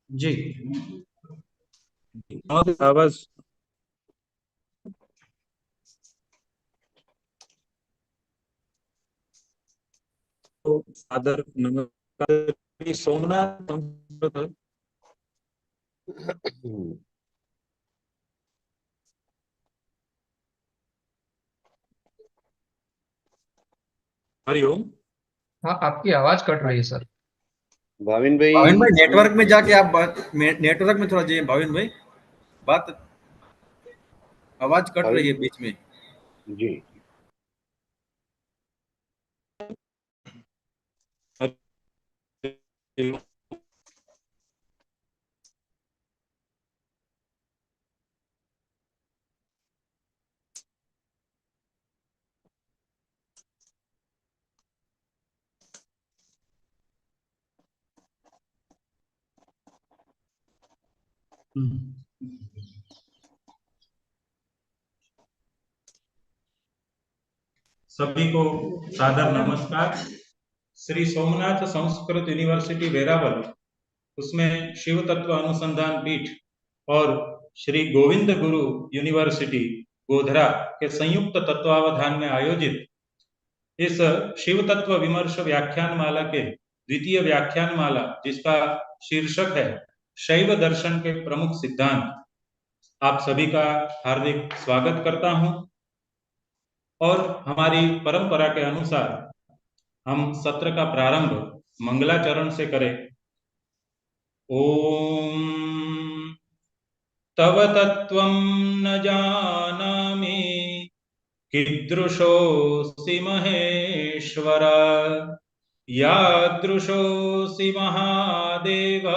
जी। आवाज तो आदर नमस्कार श्री सोमनाथ संस्कृत हरिओम। हाँ, आपकी आवाज कट रही है सर। भाविन भाई भाविन भाई नेटवर्क में जाके आप नेटवर्क में थोड़ा जाइए भाविन भाई। बात आवाज कट रही है भाविन बीच में। जी हरिओम। सभी को सादर नमस्कार। श्री सोमनाथ संस्कृत यूनिवर्सिटी वेरावल, उसमें शिव तत्व अनुसंधान पीठ और श्री गोविंद गुरु यूनिवर्सिटी गोधरा के संयुक्त तत्वावधान में आयोजित इस शिव तत्व विमर्श व्याख्यान माला के द्वितीय व्याख्यान माला, जिसका शीर्षक है शैव दर्शन के प्रमुख सिद्धांत, आप सभी का हार्दिक स्वागत करता हूं। और हमारी परंपरा के अनुसार हम सत्र का प्रारंभ मंगलाचरण से करें। ओम तव तत्त्वं न जानामि कीदृशोऽसि महेश्वर, यादृशोऽसि महादेव,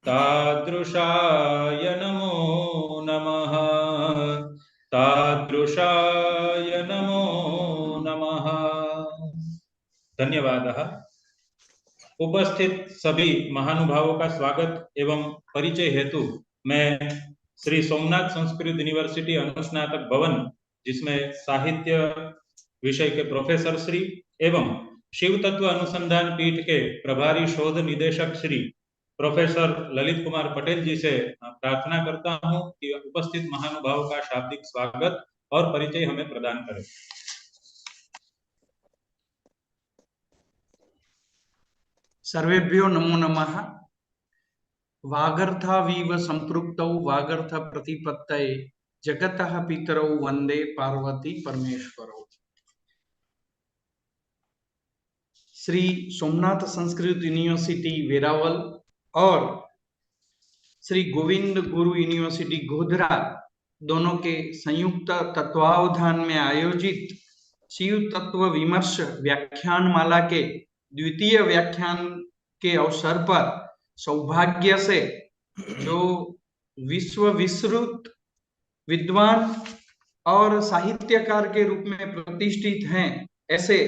तादृशाय नमो नमः, तादृशाय नमो नमः। धन्यवादः। उपस्थित सभी महानुभावों का स्वागत एवं परिचय हेतु मैं श्री सोमनाथ संस्कृत यूनिवर्सिटी अनुस्नातक भवन, जिसमें साहित्य विषय के प्रोफेसर श्री एवं शिव तत्व अनुसंधान पीठ के प्रभारी शोध निदेशक श्री प्रोफेसर ललित कुमार पटेल जी से प्रार्थना करता हूं कि उपस्थित महानुभावों का शाब्दिक स्वागत और परिचय हमें प्रदान करें। सर्वेभ्यो नमो नमः। वागर्थावीव संपृक्तौ वागर्थ प्रतिपत्तये जगतः पितरौ वंदे पार्वती परमेश्वरौ। श्री सोमनाथ संस्कृत यूनिवर्सिटी वेरावल और श्री गोविंद गुरु यूनिवर्सिटी गोधरा दोनों के संयुक्त तत्वावधान में आयोजित शिव तत्व विमर्श व्याख्यान माला के द्वितीय व्याख्यान के अवसर पर सौभाग्य से जो विश्व विश्रुत विद्वान और साहित्यकार के रूप में प्रतिष्ठित हैं, ऐसे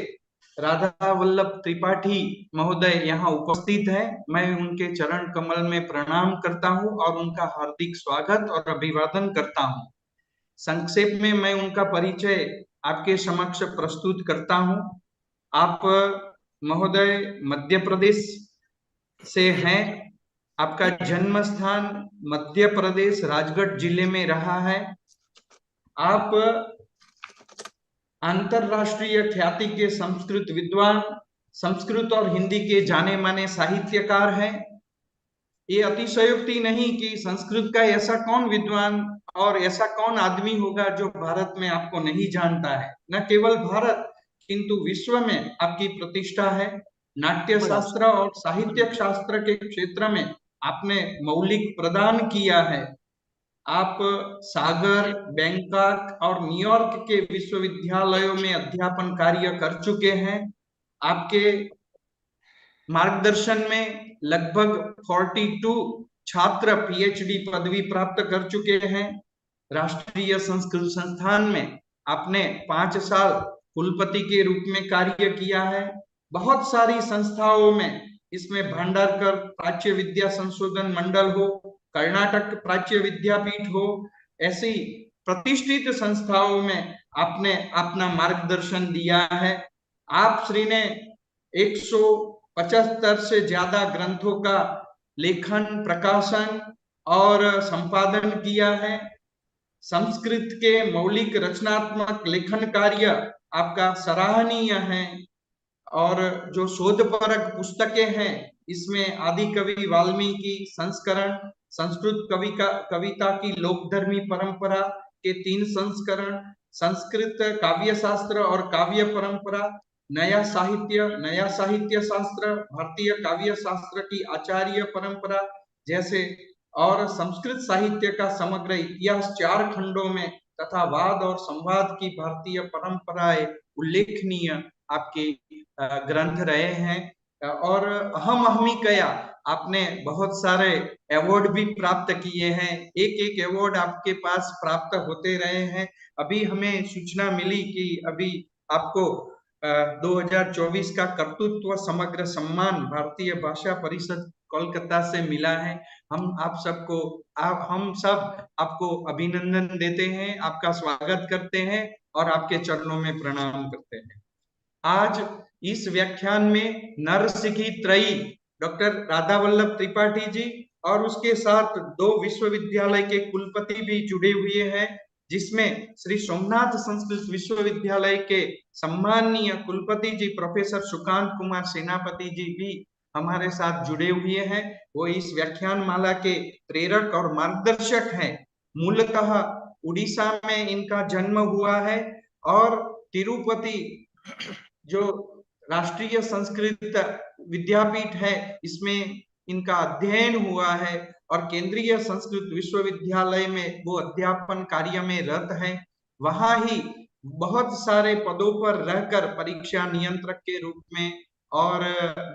राधा वल्लभ त्रिपाठी महोदय यहाँ उपस्थित हैं। मैं उनके चरण कमल में प्रणाम करता हूँ और उनका हार्दिक स्वागत और अभिवादन करता हूँ। संक्षेप में मैं उनका परिचय आपके समक्ष प्रस्तुत करता हूँ। आप महोदय मध्य प्रदेश से हैं। आपका जन्म स्थान मध्य प्रदेश राजगढ़ जिले में रहा है। आप अंतरराष्ट्रीय ख्याति के संस्कृत विद्वान, संस्कृत और हिंदी के जाने माने साहित्यकार हैं। ये अतिशयोक्ति नहीं कि संस्कृत का ऐसा कौन विद्वान और ऐसा कौन आदमी होगा जो भारत में आपको नहीं जानता है। न केवल भारत किंतु विश्व में आपकी प्रतिष्ठा है। नाट्य शास्त्र और साहित्य शास्त्र के क्षेत्र में आपने मौलिक प्रदान किया है। आप सागर, बैंकॉक और न्यूयॉर्क के विश्वविद्यालयों में अध्यापन कार्य कर चुके हैं। आपके मार्गदर्शन में लगभग 42 छात्र पीएचडी पदवी प्राप्त कर चुके हैं। राष्ट्रीय संस्कृत संस्थान में आपने 5 साल कुलपति के रूप में कार्य किया है। बहुत सारी संस्थाओं में, इसमें भंडारकर प्राच्य विद्या संशोधन मंडल हो, कर्नाटक प्राच्य विद्यापीठ हो, ऐसी प्रतिष्ठित संस्थाओं में आपने अपना मार्गदर्शन दिया है। आप श्री ने 175 से ज्यादा ग्रंथों का लेखन, प्रकाशन और संपादन किया है। संस्कृत के मौलिक रचनात्मक लेखन कार्य आपका सराहनीय है। और जो शोधपरक पुस्तकें हैं, इसमें आदि कवि वाल्मीकि संस्करण, संस्कृत कविता की लोकधर्मी परंपरा के 3 संस्करण, संस्कृत काव्य शास्त्र और काव्य परंपरा, नया साहित्य शास्त्र, भारतीय काव्य शास्त्र की आचार्य परंपरा जैसे, और संस्कृत साहित्य का समग्र इतिहास 4 खंडों में तथा वाद और संवाद की भारतीय परंपराएं उल्लेखनीय आपके ग्रंथ रहे हैं। और अहम अहमिकया आपने बहुत सारे अवार्ड भी प्राप्त किए हैं। एक एक अवार्ड आपके पास प्राप्त होते रहे हैं। अभी हमें सूचना मिली कि अभी आपको 2024 का कर्तृत्व समग्र सम्मान भारतीय भाषा परिषद कोलकाता से मिला है। हम सब आपको अभिनंदन देते हैं, आपका स्वागत करते हैं और आपके चरणों में प्रणाम करते हैं। आज इस व्याख्यान में नरसिंही त्रयी डॉक्टर राधा वल्लभ त्रिपाठी जी और उसके साथ 2 विश्वविद्यालय के कुलपति भी जुड़े हुए हैं, जिसमें श्री सोमनाथ संस्कृत विश्वविद्यालय के सम्माननीय कुलपति जी प्रोफेसर सुकांत कुमार सेनापति जी भी हमारे साथ जुड़े हुए हैं। वो इस व्याख्यान माला के प्रेरक और मार्गदर्शक हैं। मूलतः उड़ीसा में इनका जन्म हुआ है और तिरुपति जो राष्ट्रीय संस्कृत विद्यापीठ है, इसमें इनका अध्ययन हुआ है और केंद्रीय संस्कृत विश्वविद्यालय में वो अध्यापन कार्य में रत है। वहां ही बहुत सारे पदों पर रहकर परीक्षा नियंत्रक के रूप में और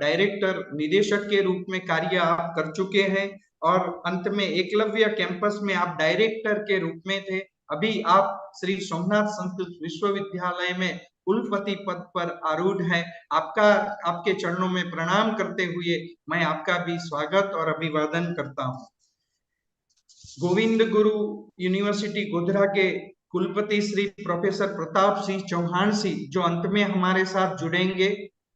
डायरेक्टर निदेशक के रूप में कार्य आप कर चुके हैं और अंत में एकलव्य कैंपस में आप डायरेक्टर के रूप में थे। अभी आप श्री सोमनाथ संस्कृत विश्वविद्यालय में कुलपति पद पर आरूढ़ है। आपके चरणों में प्रणाम करते हुए मैं आपका भी स्वागत और अभिवादन करता हूँ। गोविंद गुरु यूनिवर्सिटी गोधरा के कुलपति श्री प्रोफेसर प्रताप सिंह चौहान जी जो अंत में हमारे साथ जुड़ेंगे,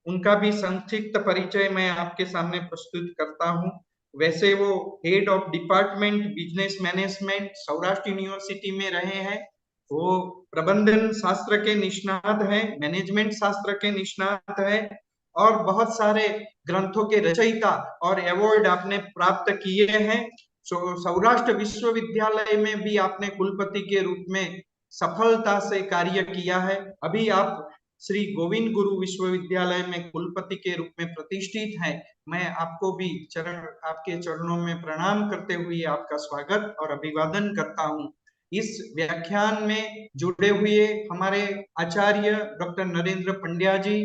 उनका भी संक्षिप्त परिचय मैं आपके सामने प्रस्तुत करता हूँ। वैसे वो head of department business management Saurashtra university में रहे हैं। वो प्रबंधन शास्त्र के निष्णात हैं, मैनेजमेंट शास्त्र के निष्णात हैं और बहुत सारे ग्रंथों के रचयिता और अवार्ड आपने प्राप्त किए हैं। सौराष्ट्र विश्वविद्यालय में भी आपने कुलपति के रूप में सफलता से कार्य किया है। अभी आप श्री गोविंद गुरु विश्वविद्यालय में कुलपति के रूप में प्रतिष्ठित हैं। मैं आपको भी आपके चरणों में प्रणाम करते हुए आपका स्वागत और अभिवादन करता हूँ। इस व्याख्यान में जुड़े हुए हमारे आचार्य डॉक्टर नरेंद्र पंड्या जी,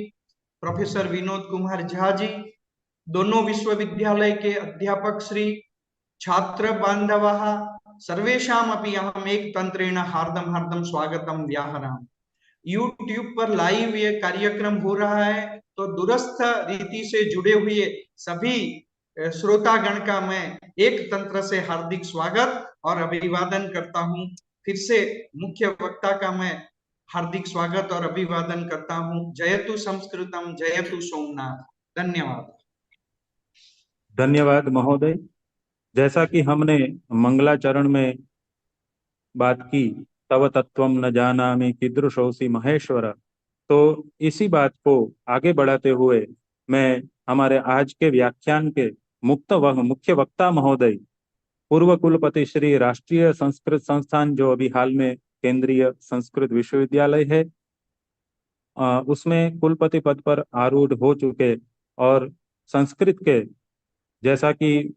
प्रोफेसर विनोद कुमार झा जी, दोनों विश्वविद्यालय के अध्यापक श्री, छात्र बांधवाः सर्वेषामपि अहम् एकतंत्रेण हार्दं हार्दं स्वागतं व्याहरामि। यूट्यूब पर लाइव ये कार्यक्रम हो रहा है, तो दूरस्थ रीति से जुड़े हुए सभी श्रोतागण का मैं एक तंत्र से हार्दिक स्वागत और अभिवादन करता हूं। फिर से मुख्य वक्ता का मैं हार्दिक स्वागत और अभिवादन करता हूं। जयतु संस्कृतम, जयतु सोमनाथ। धन्यवाद। धन्यवाद महोदय। जैसा कि हमने मंगलाचरण में बात की, तव तत्वम न जानामि कीदृशोऽसि महेश्वर, तो इसी बात को आगे बढ़ाते हुए मैं हमारे आज के व्याख्यान के मुख्य वक्ता महोदय, पूर्व कुलपति श्री राष्ट्रीय संस्कृत संस्थान जो अभी हाल में केंद्रीय संस्कृत विश्वविद्यालय है, उसमें कुलपति पद पर आरूढ़ हो चुके और संस्कृत के, जैसा कि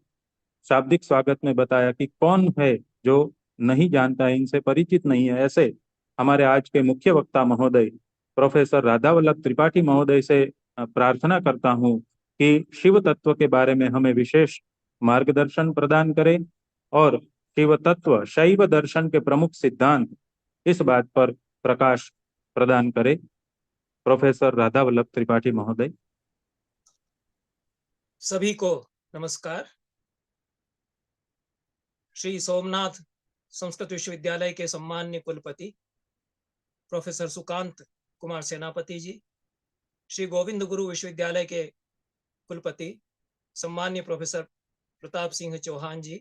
शाब्दिक स्वागत में बताया कि कौन है जो नहीं जानता है, इनसे परिचित नहीं है, ऐसे हमारे आज के मुख्य वक्ता महोदय प्रोफेसर राधा वल्लभ त्रिपाठी महोदय से प्रार्थना करता हूं कि शिव तत्व के बारे में हमें विशेष मार्गदर्शन प्रदान करें और शिव तत्व शैव दर्शन के प्रमुख सिद्धांत इस बात पर प्रकाश प्रदान करें। प्रोफेसर राधा वल्लभ त्रिपाठी महोदय। सभी को नमस्कार। श्री सोमनाथ संस्कृत विश्वविद्यालय के सम्मान्य कुलपति प्रोफेसर सुकांत कुमार सेनापति जी, श्री गोविंद गुरु विश्वविद्यालय के कुलपति सम्मान्य प्रोफेसर प्रताप सिंह चौहान जी,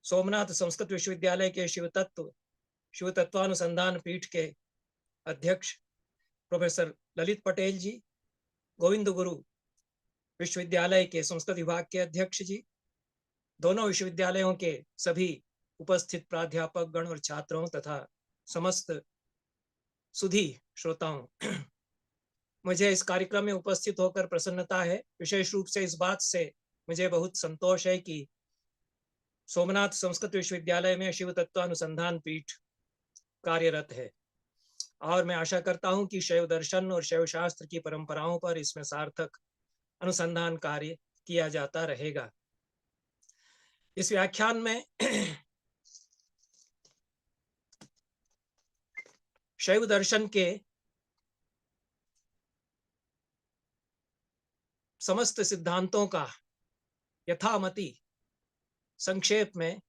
सोमनाथ संस्कृत विश्वविद्यालय के शिव तत्वानुसंधान पीठ के अध्यक्ष प्रोफेसर ललित पटेल जी, गोविंद गुरु विश्वविद्यालय के संस्कृत विभाग के अध्यक्ष जी, दोनों विश्वविद्यालयों के सभी उपस्थित प्राध्यापक गण और छात्रों तथा समस्त सुधी श्रोताओं, मुझे इस कार्यक्रम में उपस्थित होकर प्रसन्नता है। विशेष रूप से इस बात से मुझे बहुत संतोष है कि सोमनाथ संस्कृत विश्वविद्यालय में शिव तत्वानुसंधान पीठ कार्यरत है और मैं आशा करता हूं कि शैव दर्शन और शैव शास्त्र की परंपराओं पर इसमें सार्थक अनुसंधान कार्य किया जाता रहेगा। इस व्याख्यान में शैव दर्शन के समस्त सिद्धांतों का यथामति संक्षेप में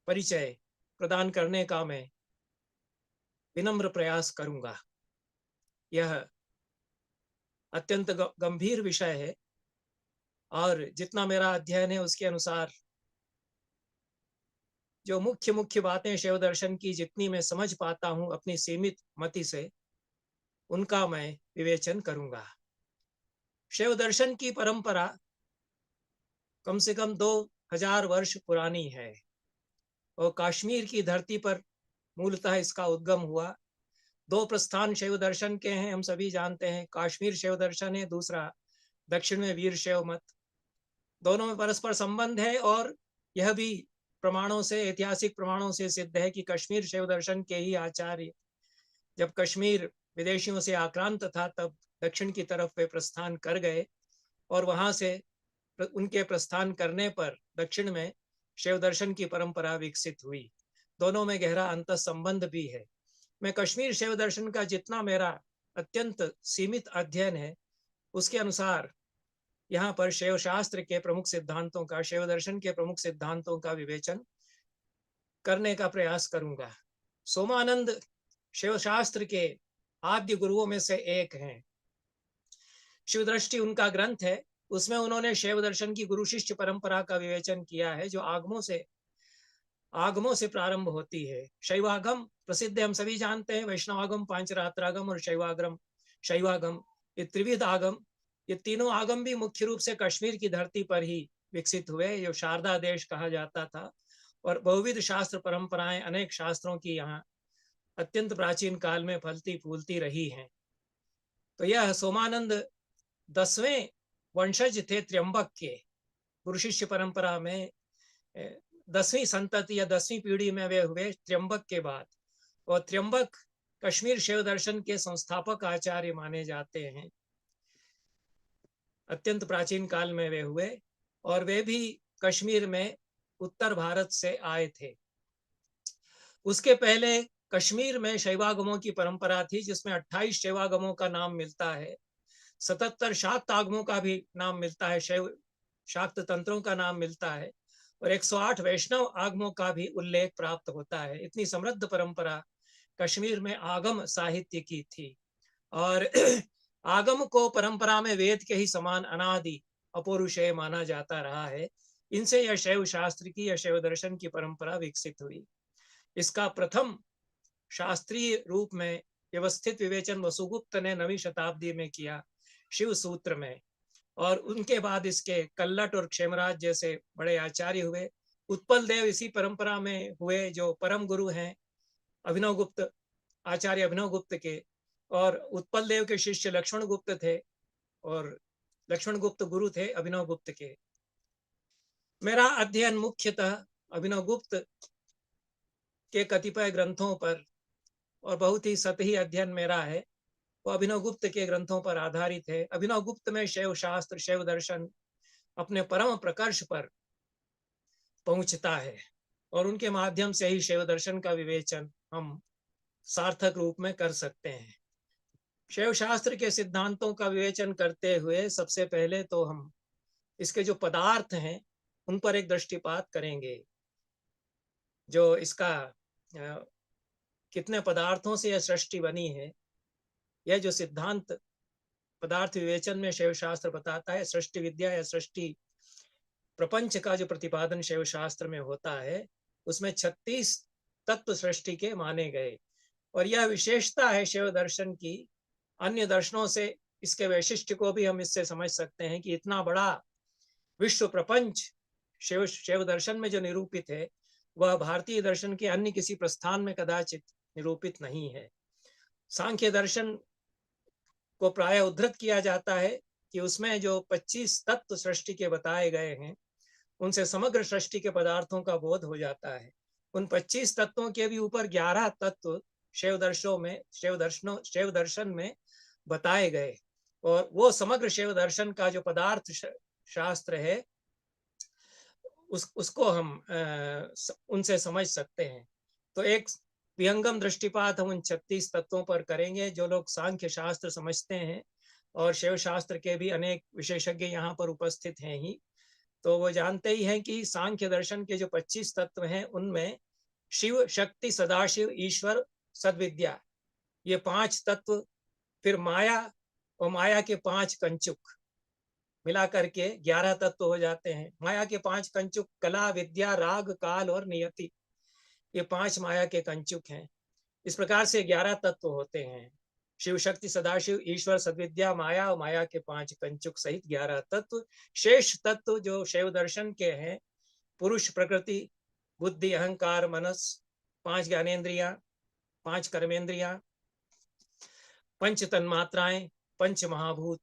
परिचय प्रदान करने का मैं विनम्र प्रयास करूंगा। यह अत्यंत गंभीर विषय है और जितना मेरा अध्ययन है उसके अनुसार जो मुख्य मुख्य बातें शैव दर्शन की जितनी मैं समझ पाता हूं अपनी सीमित मति से, उनका मैं विवेचन करूंगा। शैव दर्शन की परंपरा कम से कम 2000 वर्ष पुरानी है और कश्मीर की धरती पर मूलतः इसका उद्गम हुआ। दो प्रस्थान शैव दर्शन के हैं, हम सभी जानते हैं। कश्मीर शैव दर्शन है, दूसरा दक्षिण में वीर शैव मत। दोनों में परस्पर संबंध है और यह भी प्रमाणों से, ऐतिहासिक प्रमाणों से सिद्ध है कि कश्मीर शैव दर्शन के ही आचार्य जब कश्मीर विदेशियों से आक्रांत था तब दक्षिण की तरफ वे प्रस्थान कर गए और वहां से उनके प्रस्थान करने पर दक्षिण में शैव दर्शन की परंपरा विकसित हुई। दोनों में गहरा अंतः संबंध भी है। मैं कश्मीर शैव दर्शन का जितना मेरा अत्यंत सीमित अध्ययन है उसके अनुसार यहाँ पर शैव शास्त्र के प्रमुख सिद्धांतों का, शैव दर्शन के प्रमुख सिद्धांतों का विवेचन करने का प्रयास करूंगा। सोमानंद शैव शास्त्र के आद्य गुरुओं में से एक हैं। शिव दृष्टि उनका ग्रंथ है, उसमें उन्होंने शैव दर्शन की गुरु शिष्य परंपरा का विवेचन किया है जो आगमों से प्रारंभ होती है। शैवागम प्रसिद्ध है, हम सभी जानते हैं। वैष्णवागम, पांचरात्रागम और शैवागम, ये त्रिविध आगम, ये तीनों आगम भी मुख्य रूप से कश्मीर की धरती पर ही विकसित हुए, जो शारदा देश कहा जाता था। और बहुविध शास्त्र परंपराएं, अनेक शास्त्रों की यहाँ अत्यंत प्राचीन काल में फलती फूलती रही हैं। तो यह सोमानंद 10वें वंशज थे त्र्यंबक के। गुरु शिष्य परंपरा में 10वीं संतति या 10वीं पीढ़ी में वे हुए त्र्यंबक के बाद। और त्र्यंबक कश्मीर शैव दर्शन के संस्थापक आचार्य माने जाते हैं। अत्यंत प्राचीन काल में वे हुए और वे भी कश्मीर में उत्तर भारत से आए थे। उसके पहले कश्मीर में शैवागमों की परंपरा थी जिसमें 28 शैवागमों का नाम मिलता है, 77 शाक्त आगमों का भी नाम मिलता है, शैव शाक्त तंत्रों का नाम मिलता है और 108 वैष्णव आगमों का भी उल्लेख प्राप्त होता है। इतनी समृद्ध परंपरा कश्मीर में आगम साहित्य की थी और आगम को परंपरा में वेद के ही समान अनादि अपौरुषेय माना जाता रहा है। इनसे यह शैव शास्त्र की या शैव दर्शन की परंपरा विकसित हुई। इसका प्रथम शास्त्रीय रूप में व्यवस्थित विवेचन वसुगुप्त ने 9वीं शताब्दी में किया शिव सूत्र में, और उनके बाद इसके कल्लट और क्षेमराज जैसे बड़े आचार्य हुए। उत्पल देव इसी परंपरा में हुए जो परम गुरु हैं अभिनव गुप्त, आचार्य अभिनव गुप्त के, और उत्पल देव के शिष्य लक्ष्मण गुप्त थे और लक्ष्मण गुप्त गुरु थे अभिनव गुप्त के। मेरा अध्ययन मुख्यतः अभिनव गुप्त के कतिपय ग्रंथों पर और बहुत ही सतही अध्ययन मेरा है वो अभिनव गुप्त के ग्रंथों पर आधारित है। अभिनव गुप्त में शैव शास्त्र, शैव दर्शन अपने परम प्रकर्ष पर पहुंचता है और उनके माध्यम से ही शैव दर्शन का विवेचन हम सार्थक रूप में कर सकते हैं। शैव शास्त्र के सिद्धांतों का विवेचन करते हुए सबसे पहले तो हम इसके जो पदार्थ हैं उन पर एक दृष्टिपात करेंगे। जो इसका कितने पदार्थों से यह सृष्टि बनी है, यह जो सिद्धांत पदार्थ विवेचन में शैव शास्त्र बताता है, सृष्टि विद्या या सृष्टि प्रपंच का जो प्रतिपादन शैव शास्त्र में होता है उसमें 36 तत्व सृष्टि के माने गए। और यह विशेषता है शैव दर्शन की। अन्य दर्शनों से इसके वैशिष्ट्य को भी हम इससे समझ सकते हैं कि इतना बड़ा विश्व प्रपंच शैव दर्शन में जो निरूपित है वह भारतीय दर्शन के अन्य किसी प्रस्थान में कदाचित निरूपित नहीं है। सांख्य दर्शन को प्राय उद्धृत किया जाता है कि उसमें जो 25 तत्व सृष्टि के बताए गए हैं उनसे समग्र सृष्टि के पदार्थों का बोध हो जाता है। उन 25 तत्वों के भी ऊपर 11 तत्व शैव दर्शन में बताए गए, और वो समग्र शैव दर्शन का जो पदार्थ शास्त्र है उसको हम उनसे समझ सकते हैं। तो एक विहंगम दृष्टिपात हम उन 36 तत्वों पर करेंगे। जो लोग सांख्य शास्त्र समझते हैं, और शैव शास्त्र के भी अनेक विशेषज्ञ यहाँ पर उपस्थित हैं ही, तो वो जानते ही हैं कि सांख्य दर्शन के जो 25 तत्व हैं उनमें शिव, शक्ति, सदाशिव, ईश्वर, सद्विद्या, ये 5 तत्व, फिर माया और माया के 5 कंचुक मिला करके 11 तत्व हो जाते हैं। माया के 5 कंचुक कला, विद्या, राग, काल और नियति, ये 5 माया के कंचुक हैं। इस प्रकार से 11 तत्व होते हैं। शिव, शक्ति, सदाशिव, ईश्वर, सद्विद्या, माया और माया के 5 कंचुक सहित 11 तत्व। शेष तत्व जो शैव दर्शन के हैं, पुरुष, प्रकृति, बुद्धि, अहंकार, मनस, 5 ज्ञानेन्द्रियां, 5 कर्मेंद्रियां, 5 तन्मात्राएं, 5 महाभूत,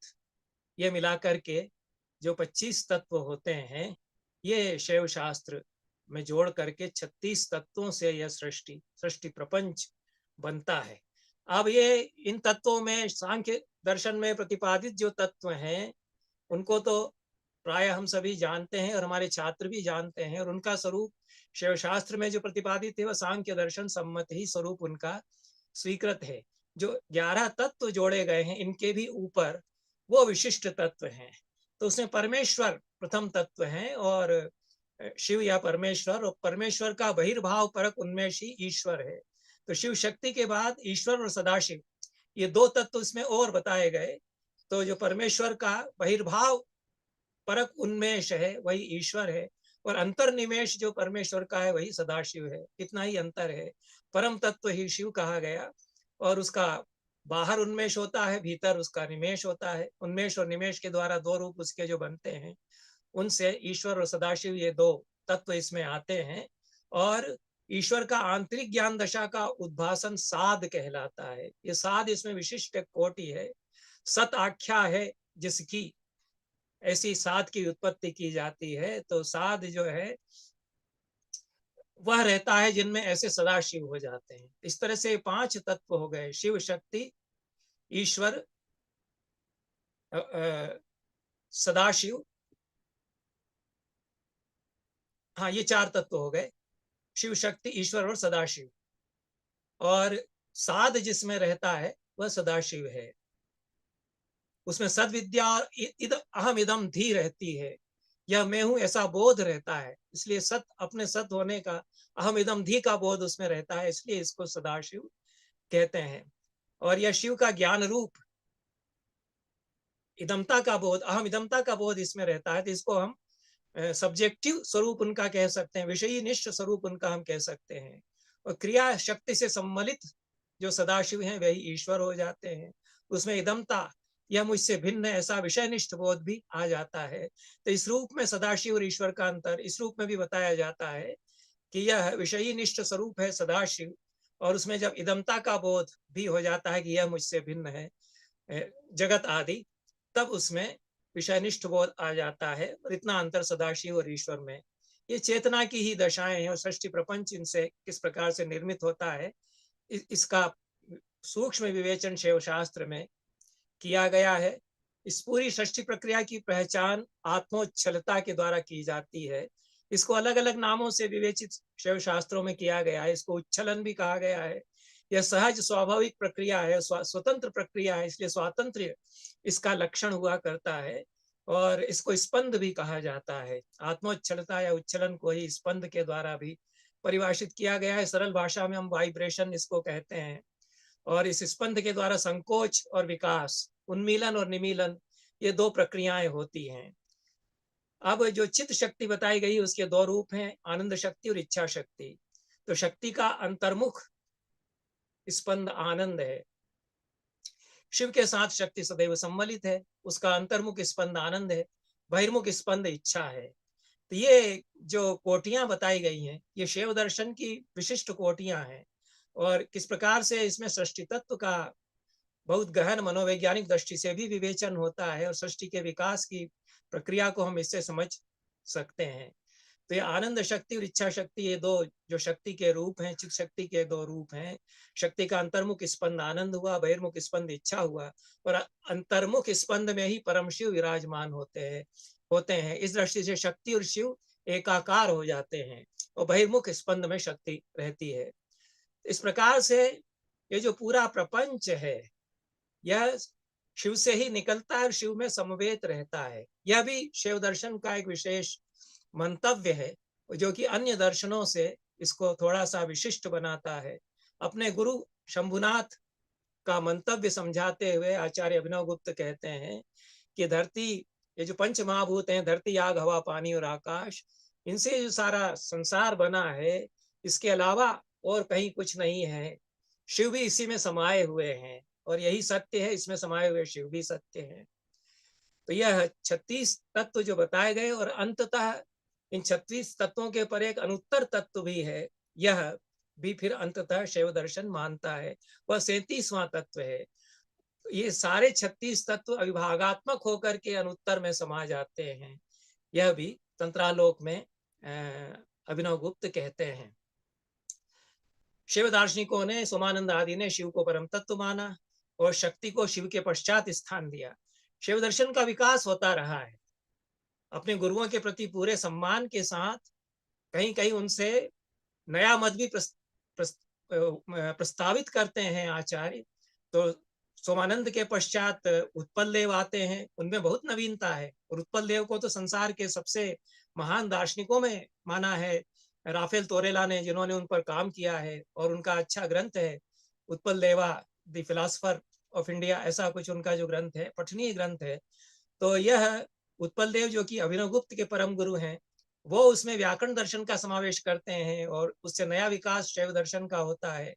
ये मिलाकर के जो 25 तत्व होते हैं, ये शैव शास्त्र में जोड़ करके 36 तत्वों से यह सृष्टि प्रपंच बनता है। अब ये इन तत्वों में सांख्य दर्शन में प्रतिपादित जो तत्व हैं उनको तो प्राय हम सभी जानते हैं और हमारे छात्र भी जानते हैं, और उनका स्वरूप शैव शास्त्र में जो प्रतिपादित है वह सांख्य दर्शन सम्मत ही स्वरूप उनका स्वीकृत है। जो 11 तत्व जोड़े गए हैं इनके भी ऊपर वो विशिष्ट तत्व हैं। तो उसमें परमेश्वर प्रथम तत्व है, और शिव या परमेश्वर, और परमेश्वर का बहिर्भाव परक उन्मेषी ईश्वर है। तो शिव शक्ति के बाद ईश्वर और सदाशिव, ये 2 तत्व इसमें और बताए गए। तो जो परमेश्वर का बहिर्भाव परक उन्मेष है वही ईश्वर है, और अंतर्निमेश जो परमेश्वर का है वही सदाशिव है। इतना ही अंतर है। परम तत्व ही शिव कहा गया, और उसका बाहर उन्मेष होता है, भीतर उसका निमेष होता है। उन्मेष और निमेष के द्वारा 2 रूप उसके जो बनते हैं, उनसे ईश्वर और सदाशिव ये 2 तत्व इसमें आते हैं। और ईश्वर का आंतरिक ज्ञान दशा का उद्भासन साध कहलाता है। ये साध इसमें विशिष्ट कोटि है। सत आख्या है जिसकी, ऐसी साध की उत्पत्ति की जाती है। तो साध जो है वह रहता है जिनमें ऐसे सदाशिव हो जाते हैं। इस तरह से 5 तत्व हो गए, शिव, शक्ति, ईश्वर, सदाशिव, हाँ ये 4 तत्व हो गए, शिव, शक्ति, ईश्वर और सदाशिव। और साध जिसमें रहता है वह सदाशिव है। उसमें सद्विद्या और अहम इदम धी रहती है। यह मैं हूं ऐसा बोध रहता है, इसलिए सत, अपने सत होने का, अहम इदम धी का बोध उसमें रहता है, इसलिए इसको सदाशिव कहते हैं। और यह शिव का ज्ञान रूप इदमता का बोध, अहम इदमता का बोध इसमें रहता है। तो इसको हम सब्जेक्टिव स्वरूप उनका कह सकते हैं, विषयी निष्ठ स्वरूप उनका हम कह सकते हैं। और क्रिया शक्ति से सम्मिलित जो सदाशिव हैं वही ईश्वर हो जाते हैं। उसमें इदमता, यह मुझसे भिन्न है, ऐसा विषयनिष्ठ बोध भी आ जाता है। तो इस रूप में सदाशिव और ईश्वर का अंतर इस रूप में भी बताया जाता है कि यह विषयी निष्ठ स्वरूप है सदाशिव, और उसमें जब इदमता का बोध भी हो जाता है कि यह मुझसे भिन्न है जगत आदि, तब उसमें विषयनिष्ठ बोध आ जाता है। और इतना अंतर सदाशिव और ईश्वर में। ये चेतना की ही दशाएं हैं, और सृष्टि प्रपंच इनसे किस प्रकार से निर्मित होता है इसका सूक्ष्म विवेचन शैव शास्त्र में किया गया है। इस पूरी सृष्टि प्रक्रिया की पहचान आत्मोच्छलता के द्वारा की जाती है। इसको अलग अलग नामों से विवेचित शैव शास्त्रों में किया गया है। इसको उच्छलन भी कहा गया है। यह सहज स्वाभाविक प्रक्रिया है, स्वतंत्र प्रक्रिया है, इसलिए स्वातंत्र्य इसका लक्षण हुआ करता है। और इसको स्पंद भी कहा जाता है। आत्मोच्छलता या उच्छलन को ही स्पंद के द्वारा भी परिभाषित किया गया है। सरल भाषा में हम वाइब्रेशन इसको कहते हैं। और इस स्पंद के द्वारा संकोच और विकास, उन्मीलन और निमीलन, ये 2 प्रक्रियाएं होती हैं। अब जो चित्त शक्ति बताई गई उसके दो रूप हैं, आनंद शक्ति और इच्छा शक्ति। तो शक्ति का अंतर्मुख स्पंद आनंद है, शिव के साथ शक्ति सदैव सम्मिलित है, उसका अंतर्मुख स्पंद आनंद है, बहिर्मुख स्पंद इच्छा है। तो ये जो कोटियां बताई गई हैं ये शिव दर्शन की विशिष्ट कोटियां हैं, और किस प्रकार से इसमें सृष्टि तत्व का बहुत गहन मनोवैज्ञानिक दृष्टि से भी विवेचन होता है और सृष्टि के विकास की प्रक्रिया को हम इससे समझ सकते हैं। तो ये आनंद शक्ति और इच्छा शक्ति, ये दो जो शक्ति के रूप हैं, चित्त शक्ति के दो रूप हैं। शक्ति का अंतर्मुख स्पंद आनंद हुआ, बहिर्मुख स्पंद इच्छा हुआ, और अंतर्मुख स्पंद में ही परम शिव विराजमान होते हैं। इस दृष्टि से शक्ति और शिव एकाकार हो जाते हैं और बहिर्मुख स्पंद में शक्ति रहती है। इस प्रकार से ये जो पूरा प्रपंच है यह शिव से ही निकलता है और शिव में समवेत रहता है। यह भी शिव दर्शन का एक विशेष मंतव्य है जो कि अन्य दर्शनों से इसको थोड़ा सा विशिष्ट बनाता है। अपने गुरु शंभुनाथ का मंतव्य समझाते हुए आचार्य अभिनव गुप्त कहते हैं कि धरती, ये जो पंच महाभूत हैं, धरती आग हवा पानी और आकाश, इनसे जो सारा संसार बना है, इसके अलावा और कहीं कुछ नहीं है। शिव भी इसी में समाये हुए हैं और यही सत्य है, इसमें समाये हुए शिव भी सत्य है। तो यह 36 तत्व जो बताए गए, और अंततः इन 36 तत्वों के पर एक अनुत्तर तत्व भी है, यह भी फिर अंततः शैव दर्शन मानता है, वह 37वां तत्व है। ये सारे 36 तत्व अविभागात्मक होकर के अनुत्तर में समा जाते हैं, यह भी तंत्रालोक में अभिनव गुप्त कहते हैं। शिव दार्शनिकों ने, सोमानंद आदि ने शिव को परम तत्व माना और शक्ति को शिव के पश्चात स्थान दिया। शिव दर्शन का विकास होता रहा है अपने गुरुओं के प्रति पूरे सम्मान के साथ। कहीं कहीं उनसे नया मत भी प्रस्तावित करते हैं आचार्य। तो सोमानंद के पश्चात उत्पल देव आते हैं, उनमें बहुत नवीनता है, और उत्पल देव को तो संसार के सबसे महान दार्शनिकों में माना है राफेल तोरेला ने, जिन्होंने उन पर काम किया है, और उनका अच्छा ग्रंथ है उत्पल देवा द फिलोसफर ऑफ इंडिया, ऐसा कुछ उनका जो ग्रंथ है, पठनीय ग्रंथ है। तो यह उत्पल देव जो कि अभिनव गुप्त के परम गुरु हैं, वो उसमें व्याकरण दर्शन का समावेश करते हैं और उससे नया विकास शैव दर्शन का होता है।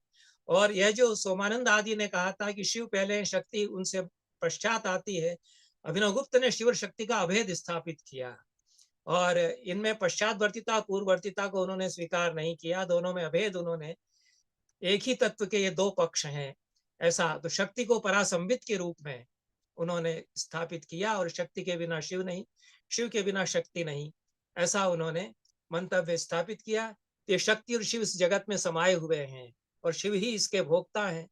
और यह जो सोमानंद आदि ने कहा था कि शिव पहले, शक्ति उनसे पश्चात आती है, अभिनव गुप्त ने शिव शक्ति का अभेद स्थापित किया और इनमें पश्चातवर्तीता पूर्ववर्तीता को उन्होंने स्वीकार नहीं किया, दोनों में अभेद, उन्होंने एक ही तत्व के ये दो पक्ष हैं ऐसा। तो शक्ति को परासंबित के रूप में उन्होंने स्थापित किया, और शक्ति के बिना शिव नहीं, शिव के बिना शक्ति नहीं, ऐसा उन्होंने मंतव्य स्थापित किया। ये शक्ति और शिव इस जगत में समाये हुए हैं और शिव ही इसके भोक्ता हैं,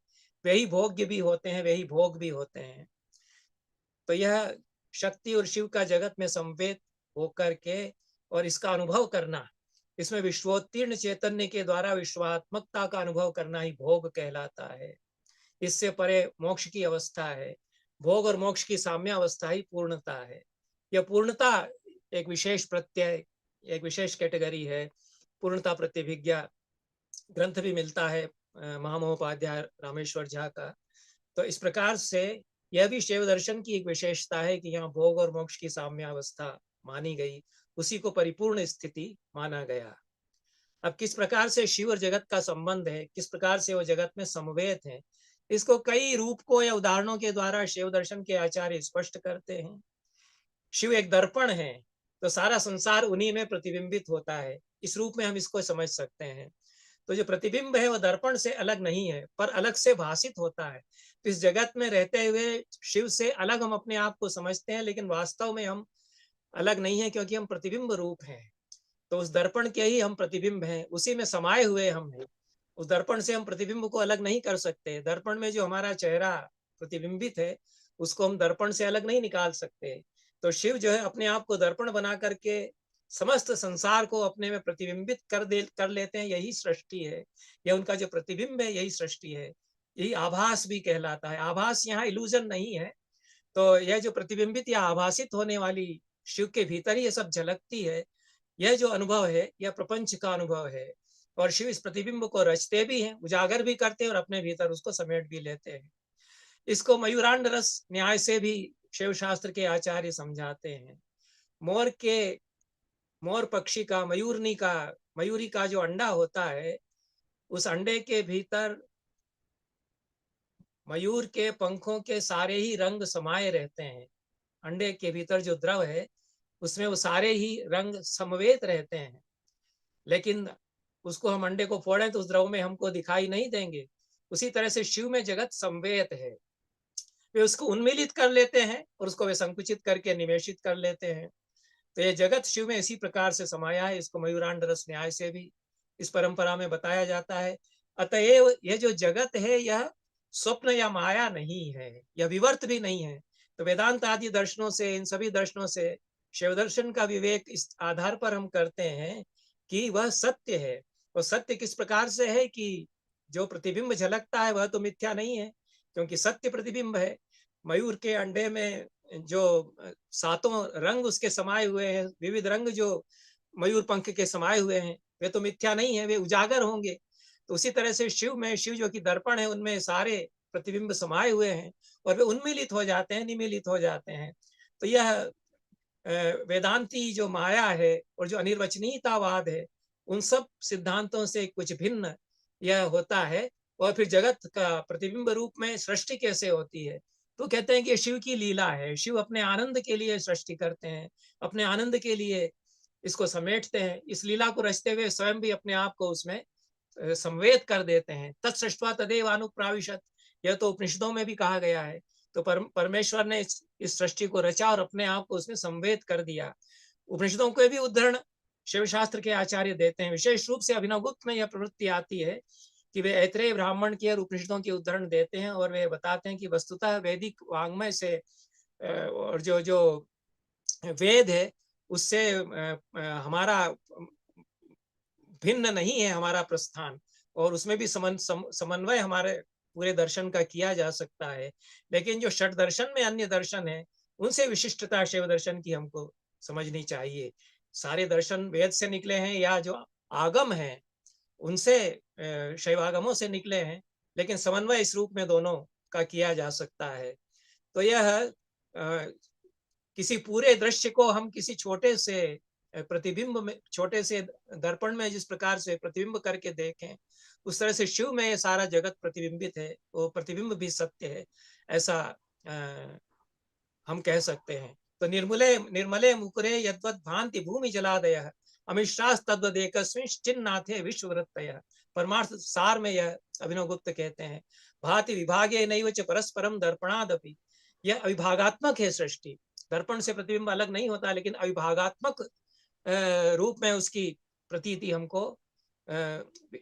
वही भोग्य भी होते हैं, वही भोग भी होते हैं। तो यह शक्ति और शिव का जगत में समवेत होकर के और इसका अनुभव करना, इसमें विश्वोत्तीर्ण चैतन्य के द्वारा विश्वात्मकता का अनुभव करना ही भोग कहलाता है। इससे परे मोक्ष की अवस्था है। भोग और मोक्ष की साम्य अवस्था ही पूर्णता है। यह पूर्णता एक विशेष प्रत्यय, एक विशेष कैटेगरी है। पूर्णता प्रतिभिज्ञा ग्रंथ भी मिलता है महामहोपाध्याय रामेश्वर झा का। तो इस प्रकार से यह भी शैव दर्शन की एक विशेषता है कि यहाँ भोग और मोक्ष की साम्य अवस्था मानी गई, उसी को परिपूर्ण स्थिति माना गया। अब किस प्रकार से शिव और जगत का संबंध है, किस प्रकार से वो जगत में समवेत है, इसको कई रूपकों या उदाहरणों के द्वारा शिव दर्शन के आचार्य स्पष्ट करते हैं। शिव एक दर्पण है, तो सारा संसार उन्हीं में प्रतिबिंबित होता है, इस रूप में हम इसको समझ सकते हैं। तो जो प्रतिबिंब है वो दर्पण से अलग नहीं है, पर अलग से भाषित होता है। तो इस जगत में रहते हुए शिव से अलग हम अपने आप को समझते हैं, लेकिन वास्तव में हम अलग नहीं है, क्योंकि हम प्रतिबिंब रूप हैं। तो उस दर्पण के ही हम प्रतिबिंब हैं, उसी में समाये हुए हम हैं। उस दर्पण से हम प्रतिबिंब को अलग नहीं कर सकते। दर्पण में जो हमारा चेहरा प्रतिबिंबित है उसको हम दर्पण से अलग नहीं निकाल सकते। तो शिव जो है अपने आप को दर्पण बना करके समस्त संसार को अपने में प्रतिबिंबित कर लेते हैं। यही सृष्टि है, यह उनका जो प्रतिबिंब है, यही सृष्टि है। यही आभास भी कहलाता है। आभास यहाँ इल्यूजन नहीं है। तो यह जो प्रतिबिंबित या आभासित होने वाली शिव के भीतर ही ये सब झलकती है। यह जो अनुभव है यह प्रपंच का अनुभव है, और शिव इस प्रतिबिंब को रचते भी हैं, उजागर भी करते हैं और अपने भीतर उसको समेट भी लेते हैं। इसको मयूरांड रस न्याय से भी शिव शास्त्र के आचार्य समझाते हैं। मोर पक्षी का, मयूरी का जो अंडा होता है, उस अंडे के भीतर मयूर के पंखों के सारे ही रंग समाये रहते हैं। अंडे के भीतर जो द्रव है उसमें वो सारे ही रंग समवेत रहते हैं, लेकिन उसको हम अंडे को फोड़ें तो उस द्रव में हमको दिखाई नहीं देंगे। उसी तरह से शिव में जगत समवेत है, वे उसको उन्मीलित कर लेते हैं और उसको वे संकुचित करके निवेशित कर लेते हैं। तो ये जगत शिव में इसी प्रकार से समाया है। इसको मयूरांड रस न्याय से भी इस परंपरा में बताया जाता है। अतएव यह जो जगत है यह स्वप्न या माया नहीं है, यह विवर्त भी नहीं है। तो वेदांत आदि दर्शनों से, इन सभी दर्शनों से शिव दर्शन का विवेक इस आधार पर हम करते हैं कि वह सत्य है। और सत्य किस प्रकार से है कि जो प्रतिबिंब झलकता है वह तो मिथ्या नहीं है, क्योंकि सत्य प्रतिबिंब है। मयूर के अंडे में जो सातों रंग उसके समाये हुए हैं, विविध रंग जो मयूर पंख के समाये हुए हैं, वे तो मिथ्या नहीं है, वे उजागर होंगे। तो उसी तरह से शिव में, शिव जो कि दर्पण है, उनमें सारे प्रतिबिंब समाये हुए हैं और वे उन्मीलित हो जाते हैं, निमीलित हो जाते हैं। तो यह वेदांती जो माया है और जो अनिर्वचनीयतावाद है, उन सब सिद्धांतों से कुछ भिन्न यह होता है। और फिर जगत का प्रतिबिंब रूप में सृष्टि कैसे होती है, तो कहते हैं कि शिव की लीला है। शिव अपने आनंद के लिए सृष्टि करते हैं, अपने आनंद के लिए इसको समेटते हैं। इस लीला को रचते हुए स्वयं भी अपने आप को उसमें संवेद कर देते हैं। तत्सृष्ट्वा तदेव अनुप्राविशत, यह तो उपनिषदों में भी कहा गया है। तो परमेश्वर ने इस सृष्टि को रचा और अपने आप को उसमें संवेद कर दिया। उपनिषदों को भी उद्धरण शिव शास्त्र के आचार्य देते हैं। विशेष रूप से अभिनवगुप्त में यह प्रवृत्ति आती है कि वे ऐत्रेय ब्राह्मण के और उपनिषदों के उद्धरण देते हैं और वे बताते हैं कि वस्तुतः वैदिक वाङ्मय से और जो जो वेद है उससे हमारा भिन्न नहीं है हमारा प्रस्थान, और उसमें भी समन्वय हमारे पूरे दर्शन का किया जा सकता है। लेकिन जो षट दर्शन में अन्य दर्शन है, उनसे विशिष्टता शिव दर्शन की हमको समझनी चाहिए। सारे दर्शन वेद से निकले हैं या जो आगम है उनसे, शैवागमों से निकले हैं, लेकिन समन्वय इस रूप में दोनों का किया जा सकता है। तो यह किसी पूरे दृश्य को हम किसी छोटे से प्रतिबिंब में, छोटे से दर्पण में जिस प्रकार से प्रतिबिंब करके देखें, उस तरह से शिव में सारा जगत प्रतिबिंबित है, वो प्रतिबिंब भी सत्य है, ऐसा हम कह सकते हैं। तो निर्मले मुकुरे यद्वत् भांति भूमि जलादयः अमिश्रास तद्वदेकस्मिंश्चिन्नाथे विश्ववृत्तयः। परमार्थ सार में यह अभिनवगुप्त कहते हैं, भांति विभागे नैव च परस्परम दर्पणादपि। यह अविभागात्मक है सृष्टि, दर्पण से प्रतिबिंब अलग नहीं होता, लेकिन अविभागात्मक रूप में उसकी प्रतीति हमको,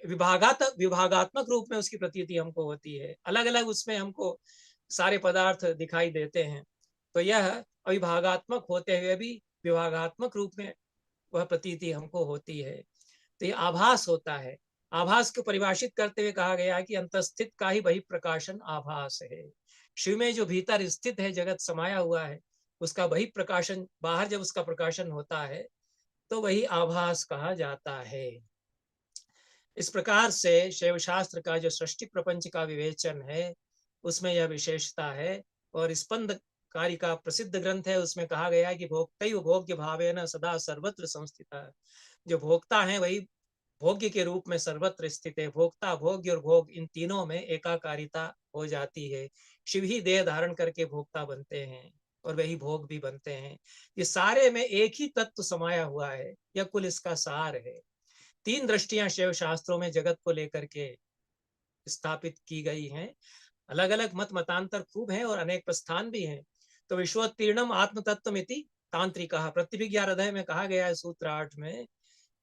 विभागात्मक रूप में उसकी प्रतीति हमको होती है। अलग अलग उसमें हमको सारे पदार्थ दिखाई देते हैं। तो यह अविभागात्मक होते हुए भी विभागात्मक रूप में वह प्रतीति हमको होती है। तो ये आभास होता है। आभास को परिभाषित करते हुए कहा गया कि अंतस्थित का ही वही प्रकाशन आभास है। शिव में जो भीतर स्थित है, जगत समाया हुआ है, उसका वही प्रकाशन, बाहर जब उसका प्रकाशन होता है तो वही आभास कहा जाता है। इस प्रकार से शैव शास्त्र का जो सृष्टि प्रपंच का विवेचन है उसमें यह विशेषता है। और स्पंद कारिका प्रसिद्ध ग्रंथ है, उसमें कहा गया है कि भोक्तैव भोग्य भावेन सदा सर्वत्र संस्थितः। जो भोक्ता है वही भोग्य के रूप में सर्वत्र स्थित है। भोक्ता, भोग्य और भोग, इन तीनों में एकाकारिता हो जाती है। शिव ही देह धारण करके भोक्ता बनते हैं और वही भोग भी बनते हैं। ये सारे में एक ही तत्व समाया हुआ है, यह कुल इसका सार है। तीन दृष्टियां शैव शास्त्रों में जगत को लेकर के स्थापित की गई हैं। अलग अलग मत मतांतर खूब हैं और अनेक प्रस्थान भी हैं। तो विश्वोत्तीर्णम आत्म तत्वमिति तांत्रिका, प्रतिभिज्ञा हृदय में कहा गया है सूत्र 8 में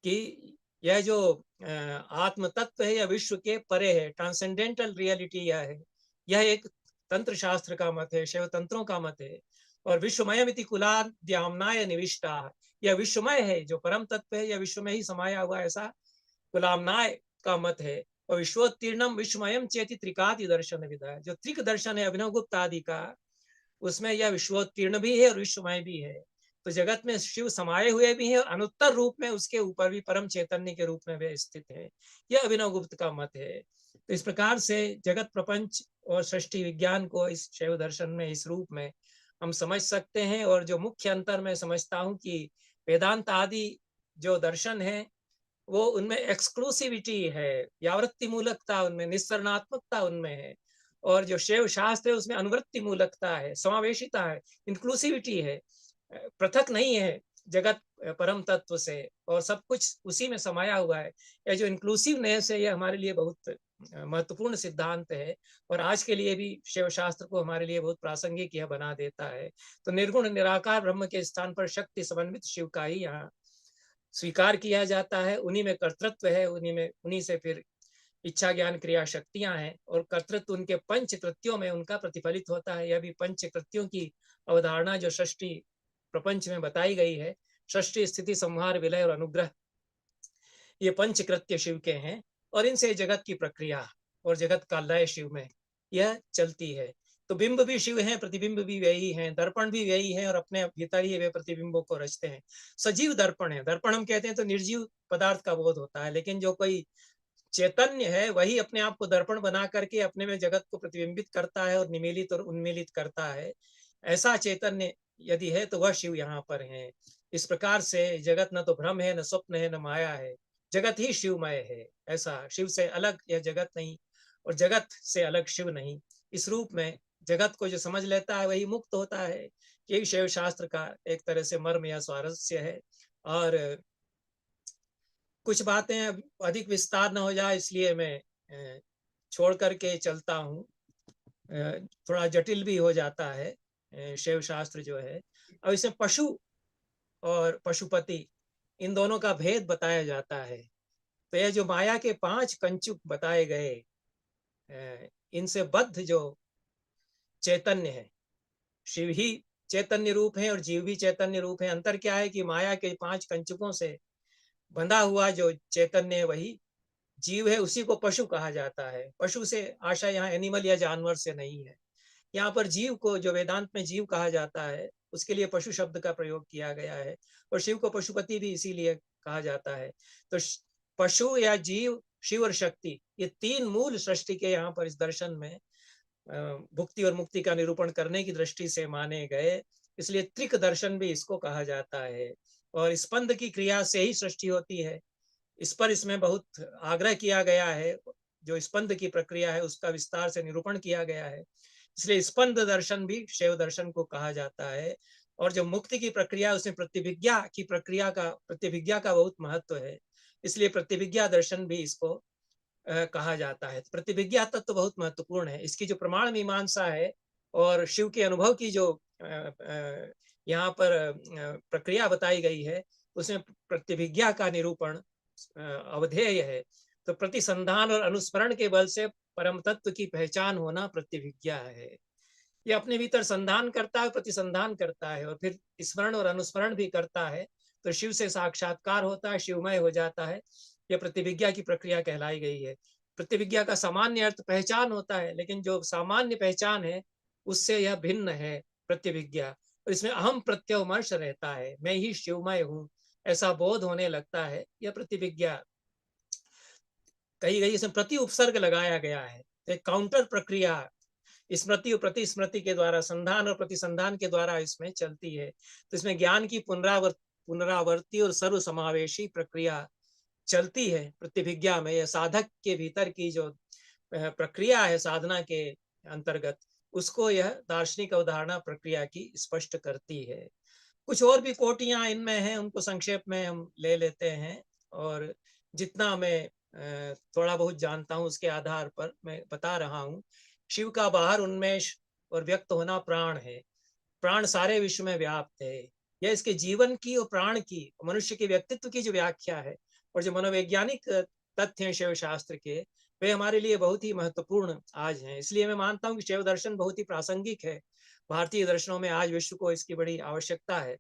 कि यह जो आत्म तत्व है यह विश्व के परे है, ट्रांसेंडेंटल रियलिटी यह है। यह एक तंत्र शास्त्र का मत है, शैव तंत्रों का मत है। और विश्वमयमिति कुलाद्याम्नाय निविष्टा, यह विश्वमय है, जो परम तत्व है यह विश्व में ही समाया हुआ, ऐसा कुलाम्नाय का मत है। और विश्वोत्तीर्णम विश्वमयम चेति त्रिकादि दर्शन विधा, जो त्रिक दर्शन है अभिनवगुप्त आदि का, उसमें यह विश्वोत्तीर्ण भी है और विश्वमय भी है। तो जगत में शिव समाये हुए भी हैं और अनुत्तर रूप में उसके ऊपर भी परम चैतन्य के रूप में वे स्थित है। यह अभिनवगुप्त का मत है। तो इस प्रकार से जगत प्रपंच और सृष्टि विज्ञान को इस शैव दर्शन में इस रूप में हम समझ सकते हैं। और जो मुख्य अंतर मैं समझता हूँ कि वेदांत आदि जो दर्शन है वो उनमें एक्सक्लूसिविटी है, व्यावृत्ति मूलकता उनमें, निस्सरणात्मकता उनमें है। और जो शैव शास्त्र है उसमें अनुवृत्ति मूलकता है, समावेशिता है, इंक्लूसिविटी है, पृथक नहीं है जगत परम तत्व से, और सब कुछ उसी में समाया हुआ है। यह जो इंक्लूसिवनेस है, यह हमारे लिए बहुत महत्वपूर्ण सिद्धांत है, और आज के लिए भी शिव शास्त्र को हमारे लिए बहुत प्रासंगिक यह बना देता है। तो निर्गुण निराकार ब्रह्म के स्थान पर शक्ति समन्वित शिव का ही यहाँ स्वीकार किया जाता है। उन्हीं में कर्तृत्व है, उन्हीं से फिर इच्छा ज्ञान क्रिया शक्तियां हैं, और कर्तृत्व उनके पंच कृत्यों में उनका प्रतिफलित होता है। यह भी पंच कृत्यों की अवधारणा जो सृष्टि प्रपंच में बताई गई है, सृष्टि स्थिति संहार विलय और अनुग्रह, ये पंच कृत्य शिव के हैं, और इनसे जगत की प्रक्रिया और जगत का लय शिव में यह चलती है। तो बिंब भी शिव हैं, प्रतिबिंब भी वही हैं, दर्पण भी वही हैं, और अपने भीतर ही वे प्रतिबिंबों को रचते हैं। सजीव दर्पण है। दर्पण हम कहते हैं तो निर्जीव पदार्थ का बोध होता है, लेकिन जो कोई चैतन्य है वही अपने आप को दर्पण बना करके अपने में जगत को प्रतिबिंबित करता है और निमीलित और उन्मीलित करता है। ऐसा चैतन्य यदि है तो वह शिव यहाँ पर है। इस प्रकार से जगत न तो भ्रम है, न स्वप्न है, न माया है, जगत ही शिवमय है। ऐसा शिव से अलग यह जगत नहीं, और जगत से अलग शिव नहीं। इस रूप में जगत को जो समझ लेता है वही मुक्त होता है। यही शैव शास्त्र का एक तरह से मर्म या स्वारस्य है। और कुछ बातें अधिक विस्तार न हो जाए इसलिए मैं छोड़ करके चलता हूँ। थोड़ा जटिल भी हो जाता है शैव शास्त्र जो है। अब इसमें पशु और पशुपति इन दोनों का भेद बताया जाता है। तो यह जो माया के 5 कंचुक बताए गए, इनसे बद्ध जो चैतन्य है, शिव ही चैतन्य रूप है और जीव भी चैतन्य रूप है। अंतर क्या है कि माया के 5 कंचुकों से बंधा हुआ जो चैतन्य है वही जीव है, उसी को पशु कहा जाता है। पशु से आशा यहाँ एनिमल या जानवर से नहीं है। यहाँ पर जीव को, जो वेदांत में जीव कहा जाता है, उसके लिए पशु शब्द का प्रयोग किया गया है, और शिव को पशुपति भी इसीलिए कहा जाता है। तो पशु या जीव, शिव और शक्ति, ये 3 मूल सृष्टि के यहाँ पर इस दर्शन में भुक्ति और मुक्ति का निरूपण करने की दृष्टि से माने गए, इसलिए त्रिक दर्शन भी इसको कहा जाता है। और स्पंद की क्रिया से ही सृष्टि होती है, इस पर इसमें बहुत आग्रह किया गया है। जो स्पंद की प्रक्रिया है उसका विस्तार से निरूपण किया गया है, इसलिए स्पंद दर्शन भी शैव दर्शन को कहा जाता है। और जो मुक्ति की प्रक्रिया है उसमें प्रतिभिज्ञा का बहुत महत्व है, इसलिए प्रतिभिज्ञा दर्शन भी इसको कहा जाता है। प्रतिभिज्ञा तत्व तो बहुत महत्वपूर्ण है। इसकी जो प्रमाण मीमांसा है और शिव के अनुभव की जो यहाँ पर प्रक्रिया बताई गई है, उसमें प्रतिभिज्ञा का निरूपण अवधेय है। तो प्रतिसंधान और अनुस्मरण के बल से परम तत्व की पहचान होना प्रतिभिज्ञा है। ये अपने भीतर संधान करता है, प्रतिसंधान करता है, और फिर स्मरण और अनुस्मरण भी करता है, तो शिव से साक्षात्कार होता है, शिवमय हो जाता है। यह प्रतिभिज्ञा की प्रक्रिया कहलाई गई है। प्रतिभिज्ञा का सामान्य अर्थ पहचान होता है, लेकिन जो सामान्य पहचान है उससे यह भिन्न है प्रतिभिज्ञा। और इसमें अहम प्रत्यवमर्श रहता है, मैं ही शिवमय हूँ, ऐसा बोध होने लगता है। यह प्रतिभिज्ञा कही गई। इसमें प्रति उपसर्ग लगाया गया है, तो एक काउंटर प्रक्रिया स्मृति और प्रतिस्मृति के द्वारा, संधान और प्रतिसंधान के द्वारा इसमें चलती है। तो इसमें ज्ञान की पुनरावर्ती और सर्व समावेशी प्रक्रिया चलती है प्रतिभिज्ञा में। यह साधक के भीतर की जो प्रक्रिया है साधना के अंतर्गत, उसको यह दार्शनिक अवधारणा प्रक्रिया की स्पष्ट करती है। कुछ और भी कोटियां इनमें हैं, उनको संक्षेप में हम ले लेते हैं, और जितना मैं थोड़ा बहुत जानता हूं उसके आधार पर मैं बता रहा हूं। शिव का बाहर उन्मेष और व्यक्त होना प्राण है। प्राण सारे विश्व में व्याप्त है। यह इसके जीवन की और प्राण की, मनुष्य के व्यक्तित्व की जो व्याख्या है, और जो मनोवैज्ञानिक तथ्य हैं शैव शास्त्र के, वे हमारे लिए बहुत ही महत्वपूर्ण आज हैं। इसलिए मैं मानता हूँ कि शैव दर्शन बहुत ही प्रासंगिक है। भारतीय दर्शनों में आज विश्व को इसकी बड़ी आवश्यकता है।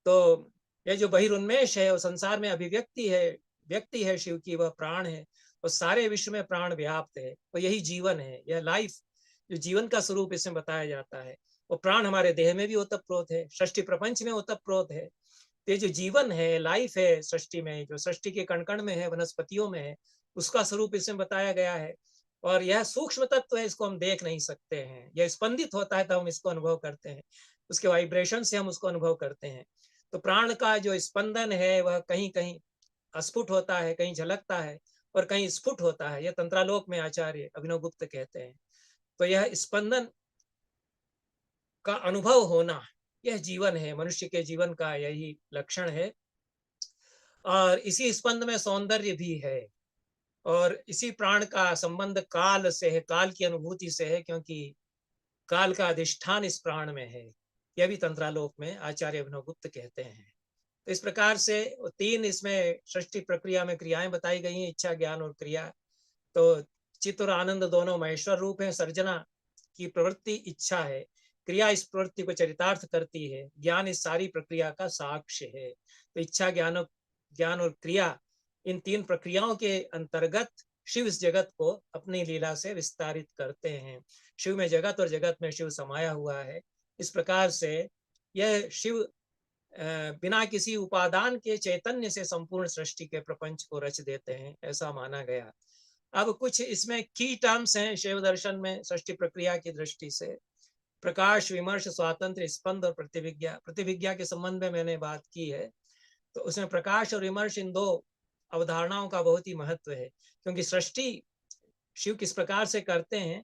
तो यह जो बहिर्उन्मेष है और संसार में अभिव्यक्ति है, व्यक्ति है शिव की, वह प्राण है, और सारे विश्व में प्राण व्याप्त है, और यही जीवन है। यह लाइफ, जो जीवन का स्वरूप इसमें बताया जाता है, वो प्राण हमारे देह में भी ओतप्रोत है, सृष्टि प्रपंच में ओतप्रोत है। ये जो जीवन है, लाइफ है सृष्टि में, जो सृष्टि के कण कण में है, वनस्पतियों में है, उसका स्वरूप इसमें बताया गया है। और यह सूक्ष्म तत्व है, इसको हम देख नहीं सकते हैं, यह स्पंदित होता है तब हम इसको अनुभव करते हैं। उसके वाइब्रेशन से हम उसको अनुभव करते हैं। तो प्राण का जो स्पंदन है वह कहीं कहीं अस्फुट होता है, कहीं झलकता है और कहीं स्फुट होता है। यह तंत्रालोक में आचार्य अभिनव गुप्त कहते हैं। तो यह स्पंदन का अनुभव होना, यह जीवन है, मनुष्य के जीवन का यही लक्षण है। और इसी स्पंद में सौंदर्य भी है, और इसी प्राण का संबंध काल से है, काल की अनुभूति से है, क्योंकि काल का अधिष्ठान इस प्राण में है। यह भी तंत्रालोक में आचार्य अभिनव गुप्त कहते हैं। तो इस प्रकार से 3 इसमें सृष्टि प्रक्रिया में क्रियाएं बताई गई हैं, इच्छा, ज्ञान और क्रिया। तो चित्त और आनंद दोनों महेश्वर रूप है। सर्जना की प्रवृत्ति इच्छा है, क्रिया इस प्रवृत्ति को चरितार्थ करती है, ज्ञान इस सारी प्रक्रिया का साक्ष्य है। तो इच्छा, ज्ञान और क्रिया, इन 3 प्रक्रियाओं के अंतर्गत शिव इस जगत को अपनी लीला से विस्तारित करते हैं। शिव में जगत और जगत में शिव समाया हुआ है। इस प्रकार से यह शिव बिना किसी उपादान के चैतन्य से संपूर्ण सृष्टि के प्रपंच को रच देते हैं, ऐसा माना गया। अब कुछ इसमें की टर्म्स हैं शिव दर्शन में सृष्टि प्रक्रिया की दृष्टि से। प्रकाश, विमर्श, स्वातंत्र, स्पंद और प्रतिविज्ञा। प्रतिविज्ञा के संबंध में मैंने बात की है। तो उसमें प्रकाश और विमर्श, इन 2 अवधारणाओं का बहुत ही महत्व है, क्योंकि सृष्टि शिव किस प्रकार से करते हैं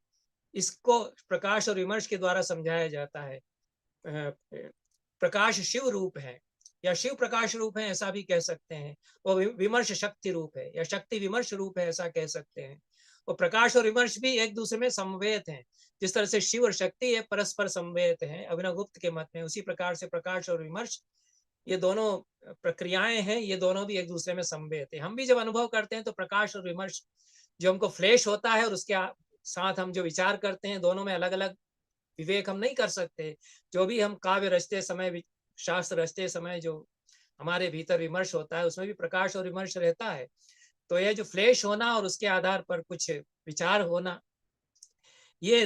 इसको प्रकाश और विमर्श के द्वारा समझाया जाता है। प्रकाश शिव रूप है या शिव प्रकाश रूप है, ऐसा भी कह सकते हैं। वो विमर्श शक्ति रूप है या शक्ति विमर्श रूप है, ऐसा कह सकते हैं। और प्रकाश और विमर्श भी एक दूसरे में समवेत हैं। जिस तरह से शिव और शक्ति है परस्पर समवेत हैं अभिनव गुप्त के मत में, उसी प्रकार से प्रकाश और विमर्श, ये दोनों प्रक्रियाएं हैं, ये दोनों भी एक दूसरे में समवेत है। हम भी जब अनुभव करते हैं तो प्रकाश और विमर्श जो हमको फ्लैश होता है और उसके साथ हम जो विचार करते हैं, दोनों में अलग अलग विवेक हम नहीं कर सकते। जो भी हम काव्य रचते समय, शास्त्र रचते समय जो हमारे भीतर विमर्श होता है, उसमें भी प्रकाश और विमर्श रहता है। तो यह जो फ्लैश होना और उसके आधार पर कुछ विचार होना, ये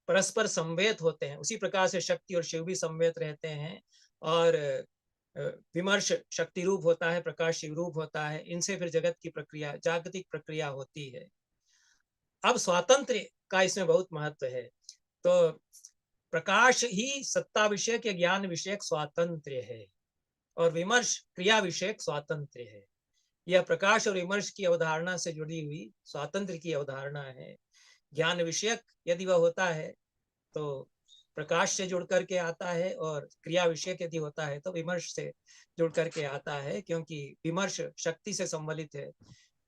परस्पर संवेद होते हैं। उसी प्रकार से शक्ति और शिव भी संवेद रहते हैं। और विमर्श शक्ति रूप होता है, प्रकाश शिव रूप होता है। इनसे फिर जगत की प्रक्रिया, जागतिक प्रक्रिया होती है। अब स्वातंत्र्य का इसमें बहुत महत्व है। तो प्रकाश ही सत्ता विषयक या ज्ञान विषयक स्वातंत्र्य है, और विमर्श क्रिया विषयक स्वातंत्र्य है। यह प्रकाश और विमर्श की अवधारणा से जुड़ी हुई स्वातंत्र्य की अवधारणा है। ज्ञान विषयक यदि वह होता है तो प्रकाश से जुड़ करके आता है, और क्रिया विषयक यदि होता है तो विमर्श से जुड़ करके आता है, क्योंकि विमर्श शक्ति से संबंधित है,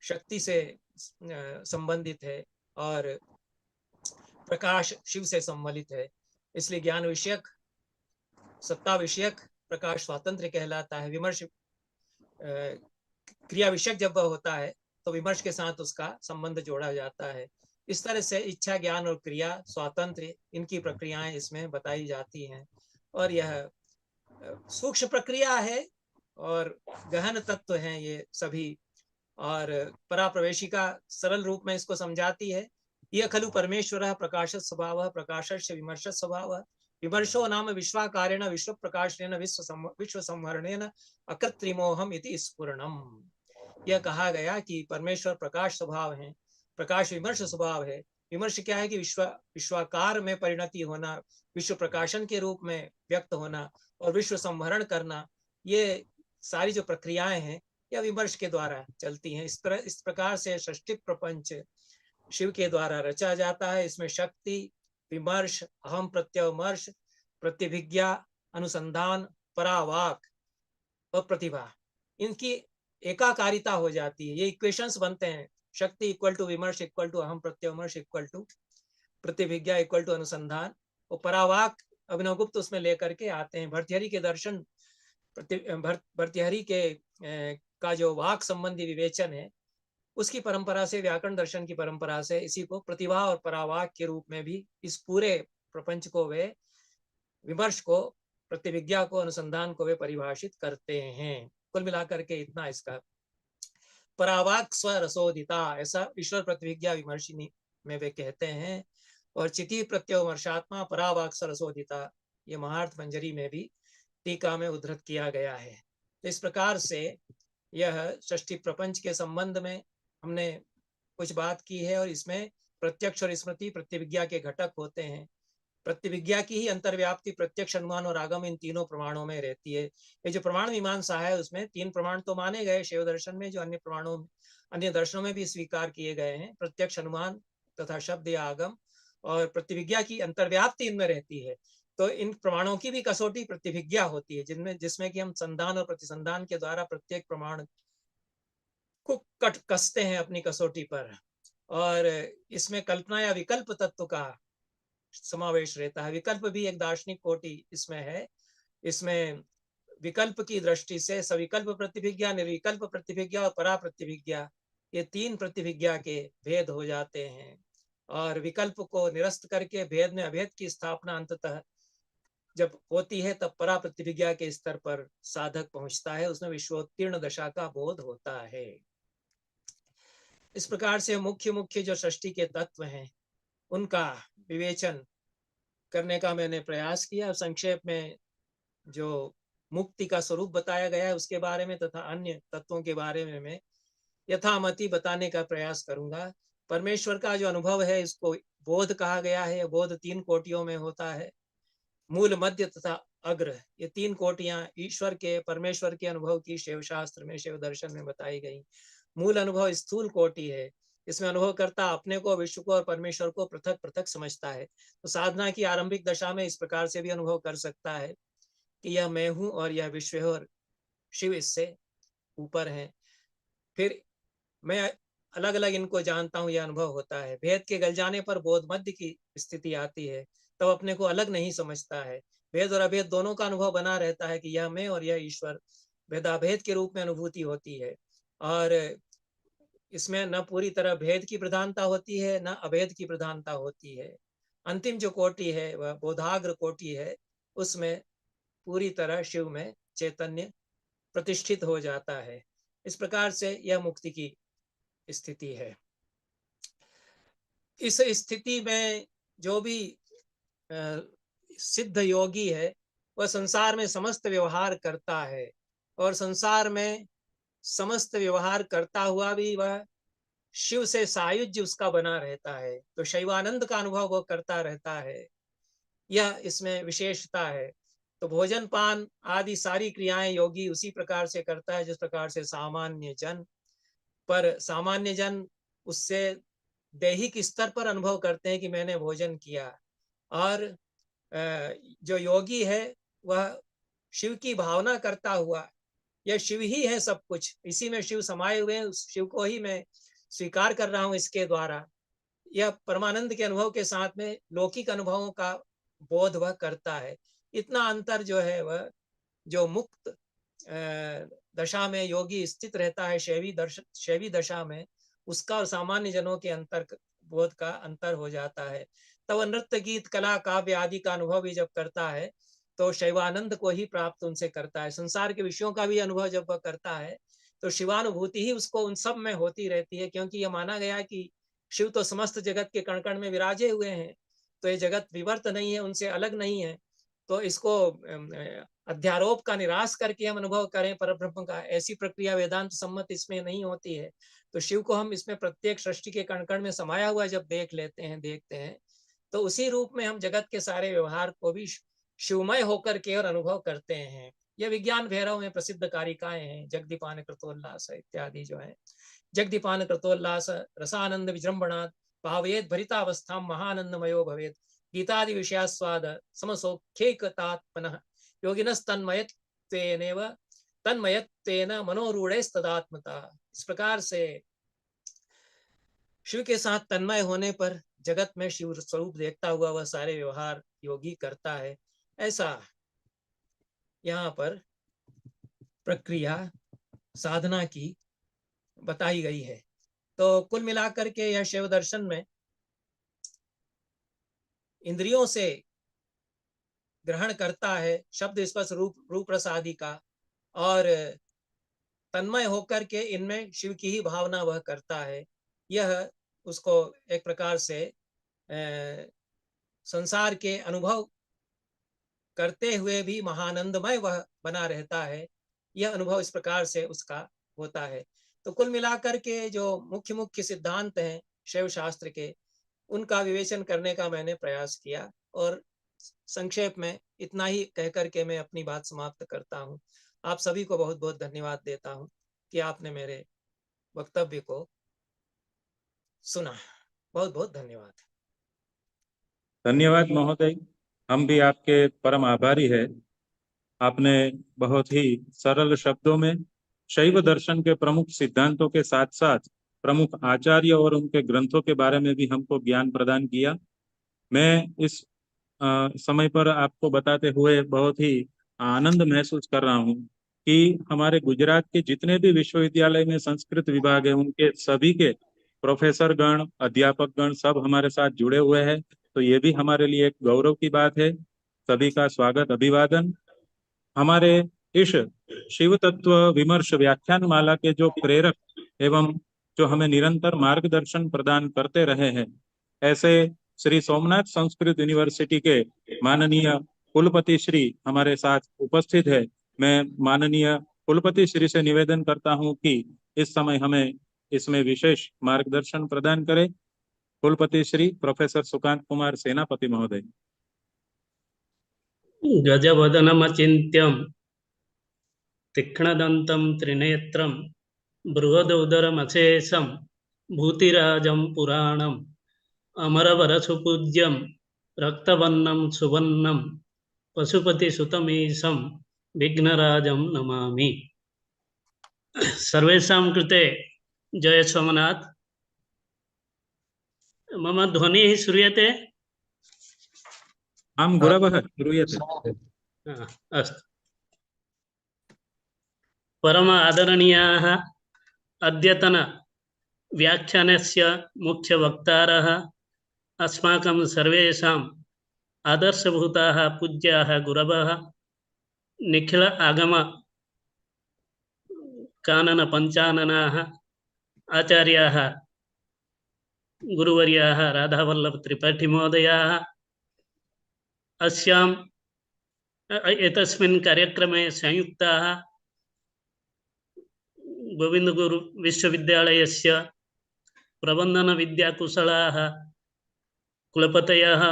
शक्ति से संबंधित है, और प्रकाश शिव से संबंधित है। इसलिए ज्ञान विषयक, सत्ता विषयक प्रकाश स्वातंत्र्य कहलाता है। विमर्श क्रिया विषयक जब वह होता है तो विमर्श के साथ उसका संबंध जोड़ा जाता है। इस तरह से इच्छा, ज्ञान और क्रिया, स्वातंत्र्य, इनकी प्रक्रियाएं इसमें बताई जाती हैं। और यह सूक्ष्म प्रक्रिया है और गहन तत्व हैं ये सभी। और पराप्रवेशिका सरल रूप में इसको समझाती है। यह खलु परमेश्वर प्रकाश स्वभाव, प्रकाशस्य विमर्श स्वभाव, विमर्शो नाम विश्वाकारेण विश्व प्रकाशनेन विश्व संवरणेन अकृत्रिमोहम इति स्फुरणम। यह कहा गया कि परमेश्वर प्रकाश स्वभाव है, प्रकाश विमर्श स्वभाव है। विमर्श क्या है कि विश्वाकार में परिणति होना, विश्व प्रकाशन के रूप में व्यक्त होना और विश्व संवरण करना, ये सारी जो प्रक्रियाएं हैं यह विमर्श के द्वारा चलती हैं। इस प्रकार से सृष्टि प्रपंच शिव के द्वारा रचा जाता है। इसमें शक्ति, विमर्श, अहम प्रत्यवमर्श, प्रतिभिज्ञा, अनुसंधान, परावाक और प्रतिभा, इनकी एकाकारिता हो जाती है। ये इक्वेशंस बनते हैं। शक्ति इक्वल टू विमर्श इक्वल टू अहम प्रत्यवमर्श equal to Pratyabhijna equal to अनुसंधान, और परावाक अभिनव गुप्त उसमें लेकर के आते हैं। भर्तृहरि के दर्शन, भर्तृहरि के का जो वाक संबंधी विवेचन है, उसकी परंपरा से, व्याकरण दर्शन की परंपरा से इसी को प्रतिभा और परावाक के रूप में भी इस पूरे प्रपंच को वे, विमर्श को, प्रतिविज्ञा को, अनुसंधान को वे परिभाषित करते हैं। कुल मिलाकर के इतना इसका। परावाक स्वरसोदिता, ऐसा ईश्वर प्रतिविज्ञा विमर्शिनी में वे कहते हैं। और चिति प्रत्यवमर्शात्मा परावाक स्वरसोदिता, ये महार्थ मंजरी में भी टीका में उद्धृत किया गया है। तो इस प्रकार से यह षष्ठी प्रपंच के संबंध में हमने कुछ बात की है। और इसमें प्रत्यक्ष और स्मृति, प्रतिविज्ञा के घटक होते हैं। प्रतिविज्ञा की ही अंतर्व्याप्ति प्रत्यक्ष, अनुमान और आगम इन तीनों प्रमाणों में रहती है। ये जो प्रमाण मीमांसा है उसमें 3 प्रमाण तो माने गए शिव दर्शन में, जो अन्य प्रमाणों अन्य दर्शनों में भी स्वीकार किए गए हैं, प्रत्यक्ष, अनुमान तथा शब्द या आगम, और प्रतिविज्ञा की अंतर्व्याप्ति इनमें रहती है। तो इन प्रमाणों की भी कसौटी प्रतिविज्ञा होती है, जिसमें कि हम संधान और प्रतिसंधान के द्वारा प्रत्येक प्रमाण को कसते हैं अपनी कसौटी पर, और इसमें कल्पना या विकल्प तत्व का समावेश रहता है। विकल्प भी एक दार्शनिक कोटि इसमें है। इसमें विकल्प की दृष्टि से सविकल्प प्रतिभिज्ञा, निर्विकल्प प्रतिभिज्ञा और परा प्रतिभिज्ञा, ये 3 प्रतिभिज्ञा के भेद हो जाते हैं, और विकल्प को निरस्त करके भेद में अभेद की स्थापना अंततः जब होती है तब परा प्रतिभिज्ञा के स्तर पर साधक पहुंचता है, उसमें विश्वोत्तीर्ण दशा का बोध होता है। इस प्रकार से मुख्य मुख्य जो सृष्टि के तत्व हैं उनका विवेचन करने का मैंने प्रयास किया। संक्षेप में जो मुक्ति का स्वरूप बताया गया है उसके बारे में तथा अन्य तत्वों के बारे में मैं यथामति बताने का प्रयास करूंगा। परमेश्वर का जो अनुभव है इसको बोध कहा गया है। बोध 3 कोटियों में होता है, मूल, मध्य तथा अग्र। ये 3 कोटियां ईश्वर के, परमेश्वर के अनुभव की शिव शास्त्र में, शिव दर्शन में बताई गई। मूल अनुभव स्थूल कोटि है, इसमें अनुभव करता अपने को, विश्व को और परमेश्वर को पृथक पृथक समझता है। तो साधना की आरंभिक दशा में इस प्रकार से भी अनुभव कर सकता है कि यह मैं हूं और यह विश्व है और शिव इससे ऊपर है। फिर मैं अलग अलग इनको जानता हूं, यह अनुभव होता है। भेद के गल जाने पर बोध मध्य की स्थिति आती है, तब अपने को अलग नहीं समझता है। भेद और अभेद दोनों का अनुभव बना रहता है कि यह मैं और यह ईश्वर, भेदाभेद के रूप में अनुभूति होती है, और इसमें न पूरी तरह भेद की प्रधानता होती है न अभेद की प्रधानता होती है। अंतिम जो कोटि है वह बोधाग्र कोटि है, उसमें पूरी तरह शिव में चैतन्य प्रतिष्ठित हो जाता है। इस प्रकार से यह मुक्ति की स्थिति है। इस स्थिति में जो भी सिद्ध योगी है वह संसार में समस्त व्यवहार करता है, और संसार में समस्त व्यवहार करता हुआ भी वह शिव से सायुज्य उसका बना रहता है। तो शैवानंद का अनुभव वह करता रहता है, यह इसमें विशेषता है। तो भोजन पान आदि सारी क्रियाएं योगी उसी प्रकार से करता है जिस प्रकार से सामान्य जन, पर सामान्य जन उससे दैहिक स्तर पर अनुभव करते हैं कि मैंने भोजन किया, और जो योगी है वह शिव की भावना करता हुआ, यह शिव ही है सब कुछ, इसी में शिव समाये हुए हैं, उस शिव को ही मैं स्वीकार कर रहा हूं इसके द्वारा, यह परमानंद के अनुभव के साथ में लौकिक अनुभवों का बोध वह करता है। इतना अंतर जो है वह जो मुक्त दशा में योगी स्थित रहता है शैवी दशा में, उसका और सामान्य जनों के अंतर बोध का अंतर हो जाता है। तब नृत्य गीत कला काव्य आदि का अनुभव भी जब करता है तो शैवानंद को ही प्राप्त उनसे करता है। संसार के विषयों का भी अनुभव जब वह करता है तो शिवानुभूति ही उसको उन सब में होती रहती है, क्योंकि यह माना गया कि शिव तो समस्त जगत के कण कण में विराजे हुए हैं, तो ये जगत विवर्त नहीं है, उनसे अलग नहीं है। तो इसको अध्यारोप का निराश करके हम अनुभव करें परब्रह्म का, ऐसी प्रक्रिया वेदांत सम्मत इसमें नहीं होती है। तो शिव को हम इसमें प्रत्येक सृष्टि के कण कण में समाया हुआ जब देखते हैं तो उसी रूप में हम जगत के सारे व्यवहार को भी शिवमय होकर के और अनुभव करते हैं। यह विज्ञान भैरव में प्रसिद्ध कारिकाएं हैं, जगदीपान कृतोल्लास इत्यादि जो है। जगदीपान कृतोल्लास रसानंद विजृंभणात् भावेद भरितावस्था महानंदमयो भवेद, गीतादि विषयास्वाद समसौख्यैकतात्मनः योगिनस्तन्मयत्वेनैव तन्मयत्वेन मनोरूढ़ैस्तदात्मता। इस प्रकार से शिव के साथ तन्मय होने पर जगत में शिव स्वरूप देखता हुआ वह सारे व्यवहार योगी करता है। ऐसा यहाँ पर प्रक्रिया साधना की बताई गई है। तो कुल मिलाकर के यह शिव दर्शन में इंद्रियों से ग्रहण करता है शब्द स्पर्श रूप रस आदि का, और तन्मय होकर के इनमें शिव की ही भावना वह करता है। यह उसको एक प्रकार से संसार के अनुभव करते हुए भी महानंदमय वह बना रहता है। यह अनुभव इस प्रकार से उसका होता है। तो कुल मिलाकर के जो मुख्य मुख्य सिद्धांत हैं शैव शास्त्र के, उनका विवेचन करने का मैंने प्रयास किया, और संक्षेप में इतना ही कह करके मैं अपनी बात समाप्त करता हूँ। आप सभी को बहुत बहुत धन्यवाद देता हूँ कि आपने मेरे वक्तव्य को सुना। बहुत बहुत धन्यवाद। धन्यवाद महोदय, हम भी आपके परम आभारी है। आपने बहुत ही सरल शब्दों में शैव दर्शन के प्रमुख सिद्धांतों के साथ साथ प्रमुख आचार्य और उनके ग्रंथों के बारे में भी हमको ज्ञान प्रदान किया। मैं इस समय पर आपको बताते हुए बहुत ही आनंद महसूस कर रहा हूँ कि हमारे गुजरात के जितने भी विश्वविद्यालय में संस्कृत विभाग है, उनके सभी के प्रोफेसर गण, अध्यापक गण सब हमारे साथ जुड़े हुए हैं। तो ये भी हमारे लिए एक गौरव की बात है। सभी का स्वागत, अभिवादन। हमारे इस शिव तत्व विमर्श व्याख्यान माला के जो प्रेरक एवं जो हमें निरंतर मार्गदर्शन प्रदान करते रहे हैं, ऐसे श्री सोमनाथ संस्कृत यूनिवर्सिटी के माननीय कुलपति श्री हमारे साथ उपस्थित है। मैं माननीय कुलपति श्री से निवेदन करता हूं कि इस समय हमें इसमें विशेष मार्गदर्शन प्रदान करें। कुलपति श्री प्रोफेसर सुकांत कुमार सेनापति महोदय। गजवदनमचिन्त्यं तीक्ष्णदन्तं त्रिनेत्रं बृहदोदरमशेषं भूतिराजं पुराणम् अमरवरसुपूज्यं रक्तवर्णं सुवर्णं पशुपतिसुतमीशं विघ्नराजं नमामि। सर्वेषां कृते जय सोमनाथ। मम ध्वनिः श्रूयते? आं गुरवः, श्रूयते। अस्तु। परम आदरणीयाः अद्यतन व्याख्यानस्य मुख्यवक्तारः अस्माकं सर्वेषाम् आदर्शभूताः पूज्याः गुरवः निखिल आगम कानन पंचाननाः आचार्याः गुरुवर्याः राधावल्लभ त्रिपाठी महोदयाः अस्याम् एतस्मिन् कार्यक्रमे संयुक्ताः गोविंद गुरु विश्वविद्यालयस्य प्रबंधन विद्याकुशलाः कुलपतयः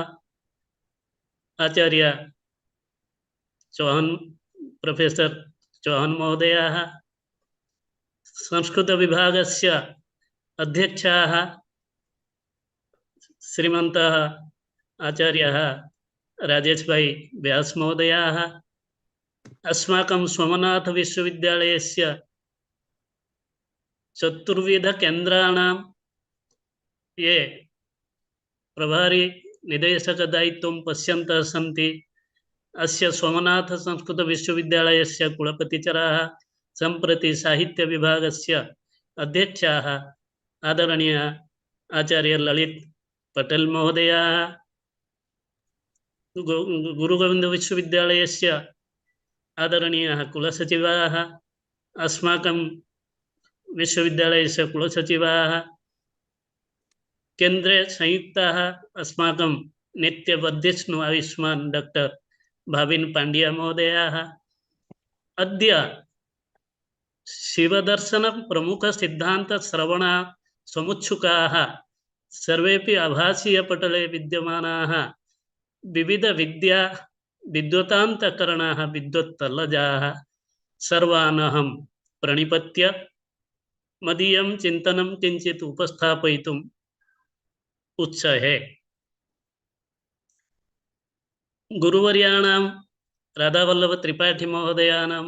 आचार्य चौहान प्रोफेसर चौहान महोदयाः, संस्कृत विभागस्य अध्यक्षाः श्रीमन्तः आचार्यः राजेश भाई व्यास महोदयाः, अस्माकं सोमनाथ विश्वविद्यालयस्य चतुर्विध केन्द्राणां ये प्रभारी निदेशक दायित्वं पश्यन्तः सन्ति, अस्य सोमनाथ संस्कृत विश्वविद्यालयस्य कुलपतिचराः, सम्प्रति साहित्य विभागस्य अध्यक्षाः आदरणीय आचार्य ललित पटेल महोदयाः, गुरुगोविंद विश्वविद्यालयस्य आदरणीयाः कुलसचिवाः, अस्माकं विश्वविद्यालयस्य कुलसचिवाः, केन्द्रे संयुक्ताः अस्माकं नित्यवर्धिष्णु आयुष्मान् डॉक्टर भाविन पांड्या महोदयाः, अद्य शिवदर्शन प्रमुख सिद्धांत श्रवण समुत्सुकाः सर्वेपि आभासीय पटले विद्यमानाः विविध विद्या विद्वतान्तकरणाः विद्वत्तल्लजाः सर्वानहं प्रणिपत्य मदीयं चिन्तनं किंचित् उपस्थापयितुम् उत्साहे। गुरुवर्याणां राधावल्लभ त्रिपाठी महोदयानां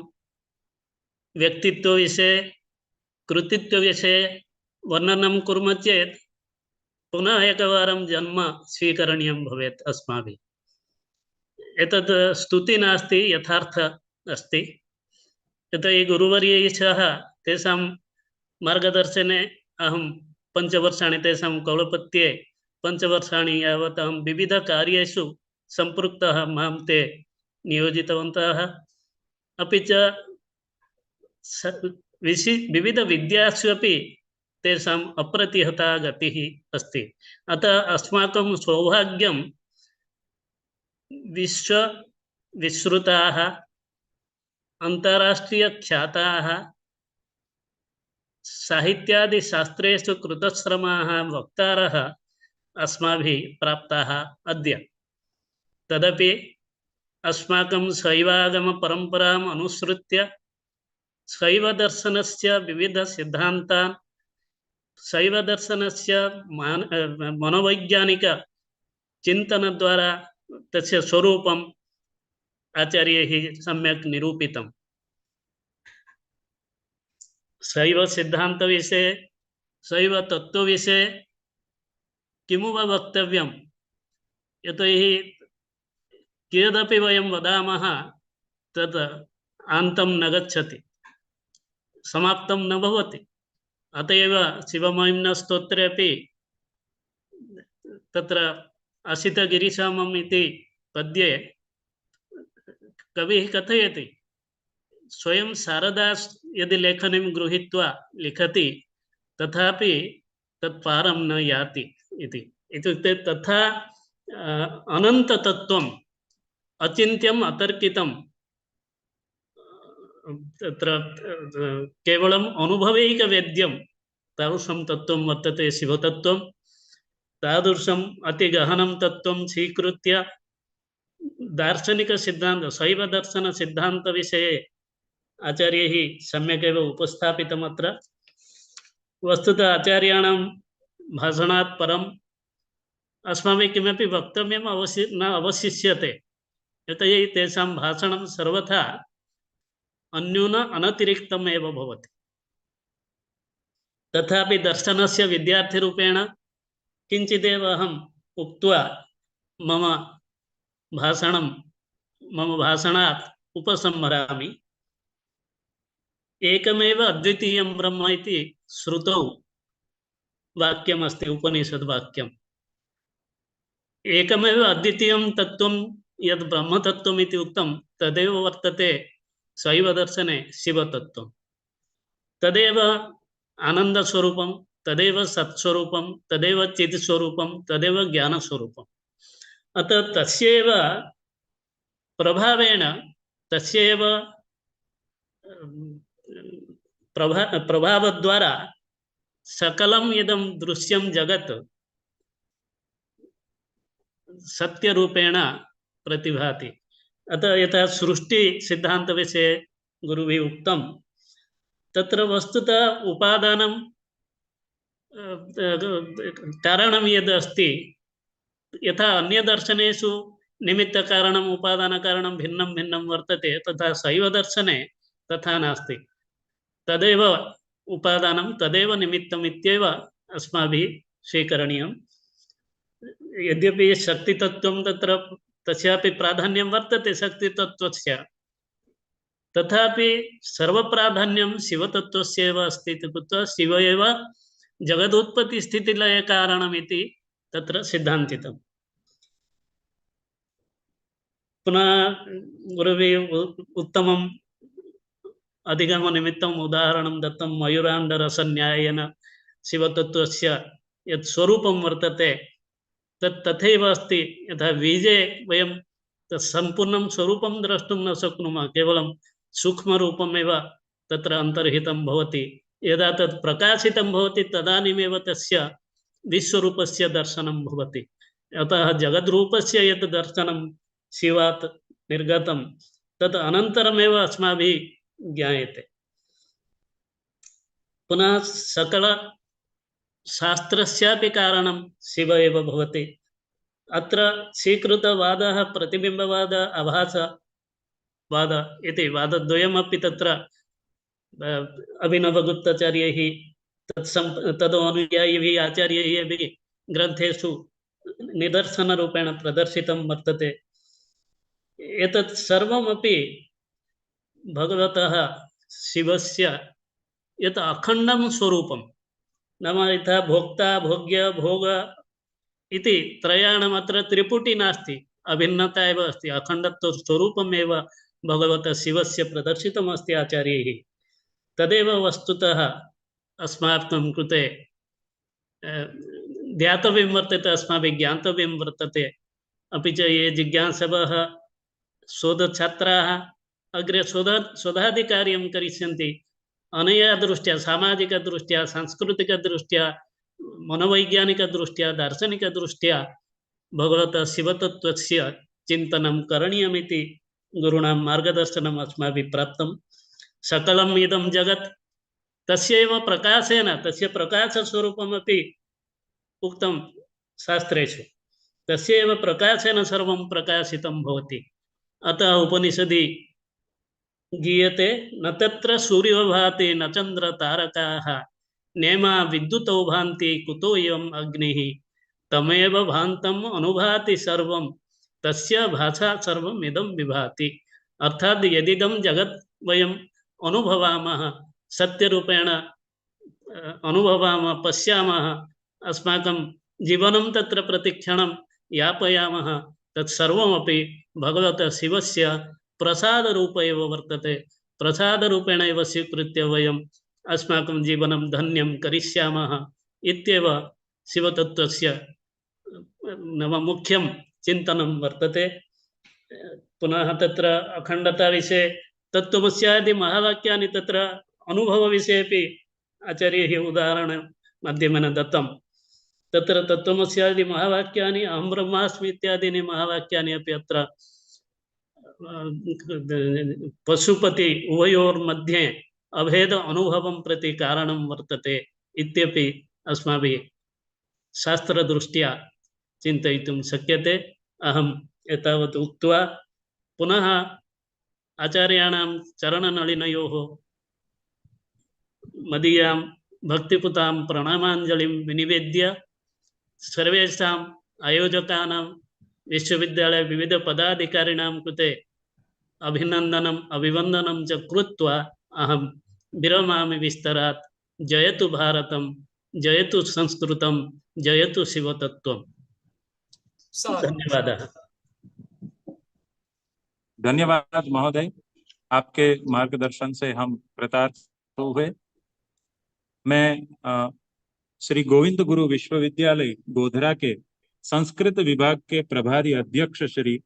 व्यक्तित्व विषये कृतित्व विषये वर्णनं कुर्मः चेत् पुनः एकवारं जन्म स्वीकरणीयं भवेत् अस्माभिः। एतत् स्तुति नास्ति, यथार्थ अस्ति। यतोहि गुरुवर्यैः सह तेषां मार्गदर्शने अहं पञ्चवर्षाणि तेषां कौलपत्ये पञ्चवर्षाणि यावत् अहं विविधकार्येषु सम्पृक्तः मां ते नियोजितवन्तः। अपि च विविध विद्यासु अपि तेषाम् अप्रतिहता गतिः अस्ति। अतः अस्माकं सौभाग्यं विश्रुताः अन्ताराष्ट्रीय ख्याताः साहित्यादि शास्त्रेषु कृतश्रमाः वक्तारः अस्माभिः प्राप्ताः। अद्य तदपि अस्माकं शैवागमपरम्पराम् अनुसृत्य शैवदर्शनस्य विविधसिद्धान्तान् शैवदर्शनस्य मनोवैज्ञानिकचिन्तनद्वारा तस्य स्वरूपम् आचार्यैः सम्यक् निरूपितम्। शैवसिद्धान्तविषये शैवतत्त्वविषये किमु वा वक्तव्यं, यतोहि कियदपि वयं वदामः तत् अन्तं न गच्छति, समाप्तं न भवति। अत एव शिवमहिम्नस्तोत्रे अपि तत्र असितगिरिशमम् इति पद्ये कविः कथयति, स्वयं शारदा यदि लेखनीं गृहीत्वा लिखति तथापि तत्पारं न याति इति। इत्युक्ते तथा अनन्ततत्त्वम् अचिन्त्यम् अतर्कितं तत्र केवलम् अनुभवैकवेद्यं तादृशं तत्त्वं वर्तते शिवतत्त्वं। तादृशम् अतिगहनं तत्त्वं स्वीकृत्य दार्शनिकसिद्धान्त शैवदर्शनसिद्धान्तविषये आचार्यैः सम्यक् एव उपस्थापितम्। अत्र वस्तुतः आचार्याणां भाषणात् परम् अस्माभिः किमपि वक्तव्यम् न अवशिष्यते, यतोहि तेषां भाषणं सर्वथा अन्यून अनतिरिक्तम् एव भवति। तथापि दर्शनस्य विद्यार्थिरूपेण किञ्चिदेव अहम् उक्त्वा मम भाषणात् उपसंहरामि। एकमेव अद्वितीयं ब्रह्म इति श्रुतौ वाक्यमस्ति, उपनिषद्वाक्यम्। एकमेव अद्वितीयं तत्त्वं यद् ब्रह्मतत्त्वम् इति उक्तं तदेव वर्तते शैवदर्शने शिवतत्त्वं। तदेव आनन्दस्वरूपं, तदेव सत्स्वरूपं, तदेव चित्स्वरूपं, तदेव ज्ञानस्वरूपम्। अतः तस्यैव प्रभावेण तस्यैव प्रभावद्वारा सकलं इदं दृश्यं जगत् सत्यरूपेण प्रतिभाति। अतः यथा सृष्टिसिद्धान्तविषये गुरुभिः उक्तं, तत्र वस्तुतः उपादानं कारणं यद् अस्ति, यथा अन्यदर्शनेषु निमित्तकारणम् उपादानकारणं भिन्नं भिन्नं वर्तते, तथा शैवदर्शने तथा नास्ति। तदेव उपादानं तदेव निमित्तम् इत्येव अस्माभिः स्वीकरणीयं। यद्यपि शक्तितत्त्वं तत्र तस्यापि प्राधान्यं वर्तते शक्तितत्त्वस्य, तथापि सर्वप्राधान्यं शिवतत्त्वस्य एव अस्ति इति कृत्वा शिव एव जगदुत्पत्तिस्थितिलयकारणमिति तत्र सिद्धान्तितम्। पुनः गुरुभिः उत्तमम् अधिगमनिमित्तम् उदाहरणं दत्तं। मयूराण्डरसन्यायेन शिवतत्त्वस्य यत् स्वरूपं वर्तते तत् तथैव अस्ति। यथा बीजे वयं तत् सम्पूर्णं स्वरूपं द्रष्टुं न शक्नुमः, केवलं सूक्ष्मरूपमेव तत्र अन्तर्हितं भवति। यदा तत् प्रकाशितं भवति तदानीमेव तस्य विश्वरूपस्य दर्शनं भवति। अतः जगद्रूपस्य यत् दर्शनं शिवात् निर्गतं तत् अनन्तरमेव अस्माभिः ज्ञायते। पुनः सकलशास्त्रस्यापि कारणं शिव एव भवति। अत्र स्वीकृतवादः प्रतिबिम्बवाद आभासवाद इति वादद्वयमपि तत्र अभिनवगुप्ताचार्यैः तदनुयायिभिः आचार्यैः अपि ग्रन्थेषु निदर्शनरूपेण प्रदर्शितं वर्तते। एतत् सर्वमपि भगवतः शिवस्य यत् अखण्डं स्वरूपं, नाम यथा भोक्ता भोग्य भोग इति त्रयाणाम् अत्र त्रिपुटी नास्ति, अभिन्नता एव अस्ति। अखण्डत्वस्वरूपमेव भगवतः शिवस्य प्रदर्शितमस्ति आचार्यैः। तदेव वस्तुतः अस्माकं कृते ध्यातव्यं वर्तते, अस्माभिः ज्ञातव्यं वर्तते। अपि च ये जिज्ञासवः शोधछात्राः अग्रे शोधादिकार्यं करिष्यन्ति, अनया दृष्ट्या सामाजिकदृष्ट्या सांस्कृतिकदृष्ट्या मनोवैज्ञानिकदृष्ट्या दार्शनिकदृष्ट्या भगवतः शिवतत्त्वस्य चिन्तनं करणीयमिति गुरूणां मार्गदर्शनम् अस्माभिः प्राप्तं। सकलम् इदं जगत् तस्यैव प्रकाशेन, तस्य प्रकाशस्वरूपमपि उक्तं शास्त्रेषु, तस्यैव प्रकाशेन सर्वं प्रकाशितं भवति। अतः उपनिषदि गीयते, न तत्र सूर्यो भाति न चन्द्र तारकाः, नेमा विद्युतो भान्ति कुतोऽयम् अग्निः, तमेव भान्तम् अनुभाति सर्वं, तस्य भाषा सर्वम् इदं विभाति। अर्थात यदिदं जगत् वयम् अनुभवामः, सत्यरूपेण अनुभवामः, पश्यामः, अस्माकं जीवनं तत्र प्रतिक्षणं यापयामः, तत्सर्वमपि भगवतः शिवस्य प्रसादरूप एव वर्तते। प्रसादरूपेण एव स्वीकृत्य वयम् अस्माकं जीवनं धन्यं करिष्यामः इत्येव शिवतत्त्वस्य नाम मुख्यं चिन्तनं वर्तते। पुनः तत्र अखण्डताविषये तत्त्वमस्यादि महावाक्यानि तत्र अनुभवविषयेपि आचार्यैः उदाहरणमाध्यमेन दत्तं। तत्र तत्त्वमस्यादि महावाक्यानि, अहं ब्रह्मास्मि इत्यादीनि महावाक्यानि अपि अत्र पशुपति उभयोर्मध्ये अभेद अनुभवं प्रति कारणं वर्तते इत्यपि अस्माभिः शास्त्रदृष्ट्या चिन्तयितुं शक्यते। अहम् एतावत् उक्त्वा पुनः आचार्याणां चरणनलिनयोः मदीयां भक्तिपुतां प्रणामाञ्जलिं विनिवेद्य सर्वेषाम् आयोजकानां विश्वविद्यालय विविधपदाधिकारिणां कृते अभिनन्दनम् अभिवन्दनं च कृत्वा अहं विरमामि विस्तरात्। जयतु भारतं, जयतु संस्कृतं, जयतु शिवतत्त्वम्। धन्यवादः। धन्यवाद महोदय, आपके मार्गदर्शन से हम कृतार्थ हुए। मैं श्री गोविंद गुरु विश्वविद्यालय गोधरा के संस्कृत विभाग के प्रभारी अध्यक्ष श्री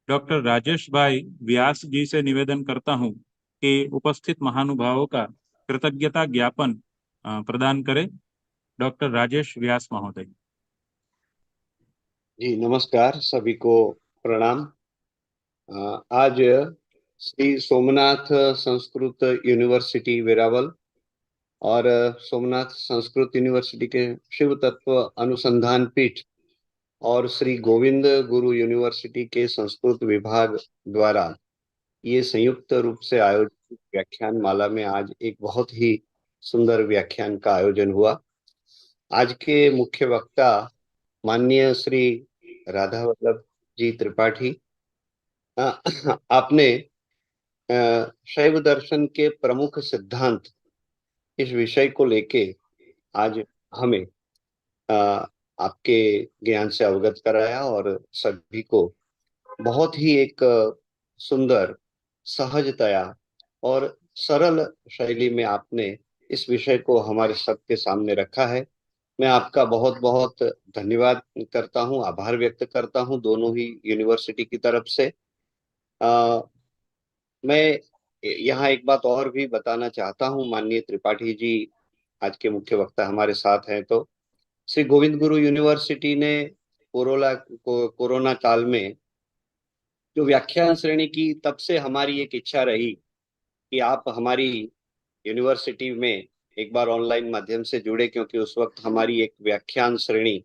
डॉक्टर राजेश भाई व्यास जी से निवेदन करता हूं कि उपस्थित महानुभावों का कृतज्ञता ज्ञापन प्रदान करें। डॉक्टर राजेश व्यास महोदय। जी नमस्कार, सभी को प्रणाम। आज श्री सोमनाथ संस्कृत यूनिवर्सिटी वेरावल और सोमनाथ संस्कृत यूनिवर्सिटी के शिव तत्व अनुसंधान पीठ और श्री गोविंद गुरु यूनिवर्सिटी के संस्कृत विभाग द्वारा ये संयुक्त रूप से आयोजित व्याख्यान माला में आज एक बहुत ही सुंदर व्याख्यान का आयोजन हुआ। आज के मुख्य वक्ता माननीय श्री राधा वल्लभ जी त्रिपाठी, आपने शैव दर्शन के प्रमुख सिद्धांत इस विषय को लेके आज हमें आपके ज्ञान से अवगत कराया और सभी को बहुत ही एक सुंदर, सहजतया और सरल शैली में आपने इस विषय को हमारे सबके सामने रखा है। मैं आपका बहुत बहुत धन्यवाद करता हूं, आभार व्यक्त करता हूं दोनों ही यूनिवर्सिटी की तरफ से। मैं यहाँ एक बात और भी बताना चाहता हूं, माननीय त्रिपाठी जी आज के मुख्य वक्ता हमारे साथ हैं, तो श्री गोविंद गुरु यूनिवर्सिटी ने कोरोना काल में जो व्याख्यान श्रेणी की, तब से हमारी एक इच्छा रही कि आप हमारी यूनिवर्सिटी में एक बार ऑनलाइन माध्यम से जुड़े, क्योंकि उस वक्त हमारी एक व्याख्यान श्रेणी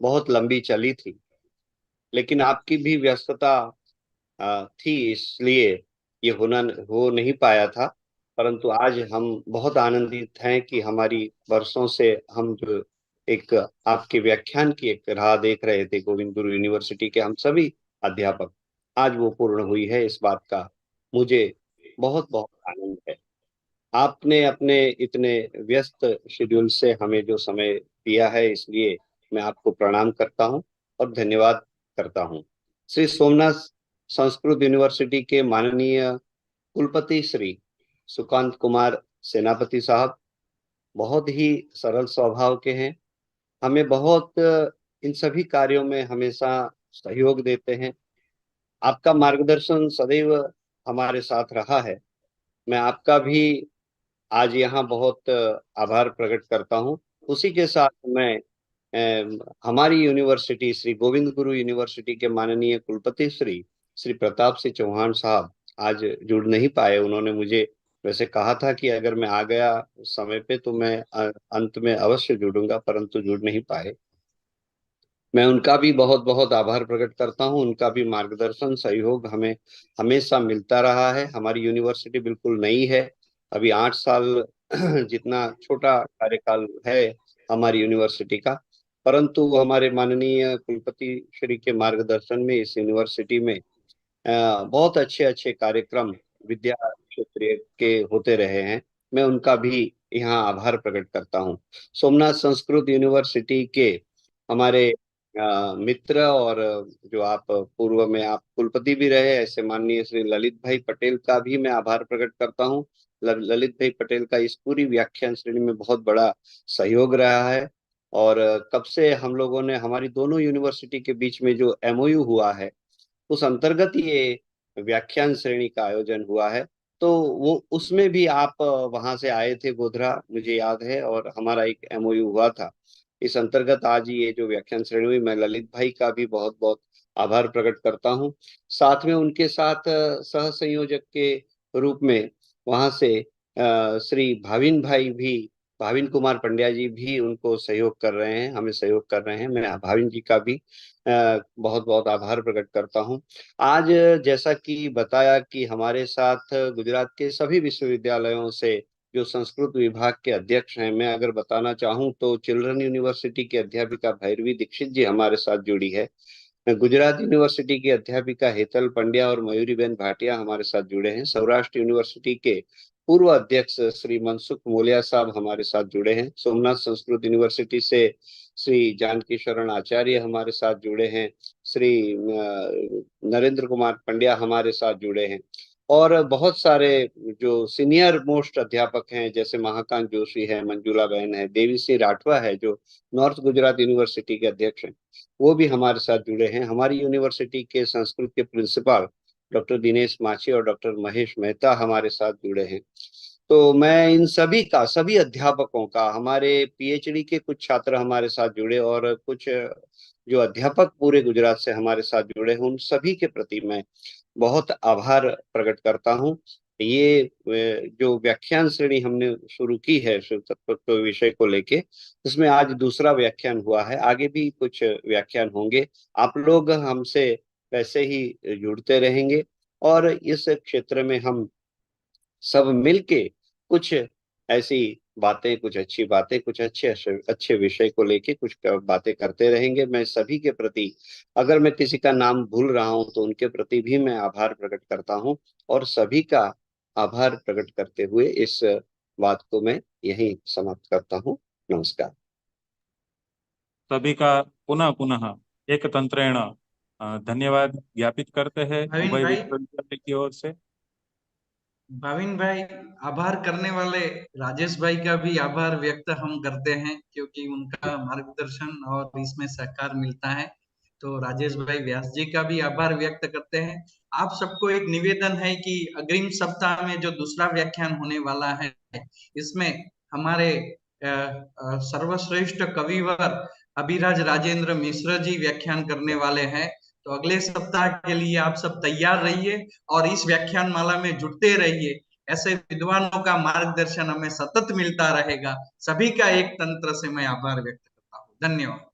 बहुत लंबी चली थी, लेकिन आपकी भी व्यस्तता थी, इसलिए ये हो नहीं पाया था। परंतु आज हम बहुत आनंदित हैं कि हमारी वर्षों से हम जो एक आपके व्याख्यान की एक राह देख रहे थे गोविंद गुरु यूनिवर्सिटी के हम सभी अध्यापक, आज वो पूर्ण हुई है। इस बात का मुझे बहुत बहुत आनंद है। आपने अपने इतने व्यस्त शेड्यूल से हमें जो समय दिया है, इसलिए मैं आपको प्रणाम करता हूं और धन्यवाद करता हूं। श्री सोमनाथ संस्कृत यूनिवर्सिटी के माननीय कुलपति श्री सुकांत कुमार सेनापति साहब बहुत ही सरल स्वभाव के हैं, हमें बहुत इन सभी कार्यों में हमेशा सहयोग देते हैं। आपका मार्गदर्शन सदैव हमारे साथ रहा है। मैं आपका भी आज यहाँ बहुत आभार प्रकट करता हूँ। उसी के साथ मैं हमारी यूनिवर्सिटी श्री गोविंद गुरु यूनिवर्सिटी के माननीय कुलपति श्री प्रताप सिंह चौहान साहब आज जुड़ नहीं पाए। उन्होंने मुझे वैसे कहा था कि अगर मैं आ गया समय पे तो मैं अंत में अवश्य जुड़ूंगा, परंतु जुड़ नहीं पाए। मैं उनका भी बहुत बहुत आभार प्रकट करता हूं। उनका भी मार्गदर्शन सहयोग हमें हमेशा मिलता रहा है। हमारी यूनिवर्सिटी बिल्कुल नई है, अभी 8 साल जितना छोटा कार्यकाल है हमारी यूनिवर्सिटी का, परंतु हमारे माननीय कुलपति श्री के मार्गदर्शन में इस यूनिवर्सिटी में बहुत अच्छे अच्छे कार्यक्रम विद्या क्षेत्र के होते रहे हैं। मैं उनका भी यहाँ आभार प्रकट करता हूँ। सोमनाथ संस्कृत यूनिवर्सिटी के हमारे मित्र और जो आप पूर्व में आप कुलपति भी रहे ऐसे माननीय श्री ललित भाई पटेल का भी मैं आभार प्रकट करता हूँ। ललित भाई पटेल का इस पूरी व्याख्यान श्रेणी में बहुत बड़ा सहयोग रहा है, और कब से हम लोगों ने हमारी दोनों यूनिवर्सिटी के बीच में जो MOU हुआ है उस अंतर्गत ये व्याख्यान श्रेणी का आयोजन हुआ है। तो वो उसमें भी आप वहां से आए थे गोधरा, मुझे याद है, और हमारा एक MOU हुआ था। इस अंतर्गत आज ये जो व्याख्यान श्रेणी हुई, मैं ललित भाई का भी बहुत बहुत आभार प्रकट करता हूँ। साथ में उनके साथ सह संयोजक के रूप में वहां से श्री भाविन कुमार पंड्या जी भी उनको सहयोग कर रहे हैं, हमें सहयोग कर रहे हैं। मैं भाविन जी का भी बहुत बहुत आभार प्रकट करता हूँ। आज जैसा कि बताया कि हमारे साथ गुजरात के सभी विश्वविद्यालयों से जो संस्कृत विभाग के अध्यक्ष हैं, मैं अगर बताना चाहूँ तो चिल्ड्रन यूनिवर्सिटी की अध्यापिका भैरवी दीक्षित जी हमारे साथ जुड़ी है। गुजरात यूनिवर्सिटी की अध्यापिका हेतल पंड्या और मयूरीबेन भाटिया हमारे साथ जुड़े हैं। सौराष्ट्र यूनिवर्सिटी के पूर्व अध्यक्ष श्री मनसुख मोलिया साहब हमारे साथ जुड़े हैं। सोमनाथ संस्कृत यूनिवर्सिटी से श्री जानकी शरण आचार्य हमारे साथ जुड़े हैं। श्री नरेंद्र कुमार पंड्या हमारे साथ जुड़े हैं, और बहुत सारे जो सीनियर मोस्ट अध्यापक हैं जैसे महाकांत जोशी है, मंजुला बहन है, देवी सिंह राठवा है जो नॉर्थ गुजरात यूनिवर्सिटी के अध्यक्ष हैं, वो भी हमारे साथ जुड़े हैं। हमारी यूनिवर्सिटी के संस्कृत के प्रिंसिपल डॉक्टर दिनेश माछी और डॉक्टर महेश मेहता हमारे साथ जुड़े हैं। तो मैं इन सभी का, सभी अध्यापकों का, हमारे PhD के कुछ छात्र हमारे साथ जुड़े और कुछ जो अध्यापक पूरे गुजरात से हमारे साथ जुड़े हैं, उन सभी के प्रति मैं बहुत आभार प्रकट करता हूँ। ये जो व्याख्यान श्रेणी हमने शुरू की है शिव तत्व विषय को लेके, इसमें आज दूसरा व्याख्यान हुआ है, आगे भी कुछ व्याख्यान होंगे। आप लोग हमसे वैसे ही जुड़ते रहेंगे और इस क्षेत्र में हम सब मिलके कुछ ऐसी बातें, कुछ अच्छी बातें, कुछ अच्छे अच्छे विषय को लेके कुछ बातें करते रहेंगे। मैं सभी के प्रति, अगर मैं किसी का नाम भूल रहा हूं तो उनके प्रति भी मैं आभार प्रकट करता हूं, और सभी का आभार प्रकट करते हुए इस बात को मैं यहीं समाप्त करता हूं। नमस्कार। सभी का पुनः पुनः एक तंत्रेण धन्यवाद ज्ञापित करते हैं भाविन उभय भाई, विश्वविद्यालय की ओर से। भाविन भाई, आभार करने वाले राजेश भाई का भी आभार व्यक्त हम करते हैं, क्योंकि उनका मार्गदर्शन और इसमें सहकार मिलता है। तो राजेश भाई व्यास जी का भी आभार व्यक्त करते हैं। आप सबको एक निवेदन है कि अग्रिम सप्ताह में जो दूसरा व्याख्यान होने वाला है, इसमें हमारे सर्वश्रेष्ठ कविवर अभिराज राजेंद्र मिश्र जी व्याख्यान करने वाले हैं। तो अगले सप्ताह के लिए आप सब तैयार रहिए और इस व्याख्यान माला में जुड़ते रहिए। ऐसे विद्वानों का मार्गदर्शन हमें सतत मिलता रहेगा। सभी का एक तंत्र से मैं आभार व्यक्त करता हूँ। धन्यवाद।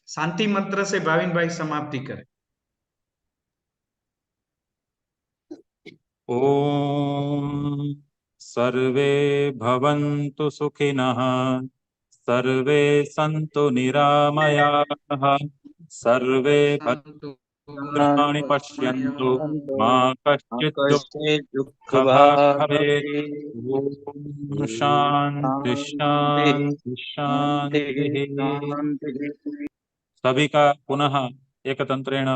शांति मंत्र से भाविन भाई समाप्ति करें। ओम सर्वे भवन्तु सुखिनः, सर्वे सन्तु निरामयाः, सर्वे संतु भद्राणि पश्यन्तु, मा कश्चित् दुःखभाग् भवेत्। ओम शांति शांति शांति। सभी का पुनः एक तंत्रेण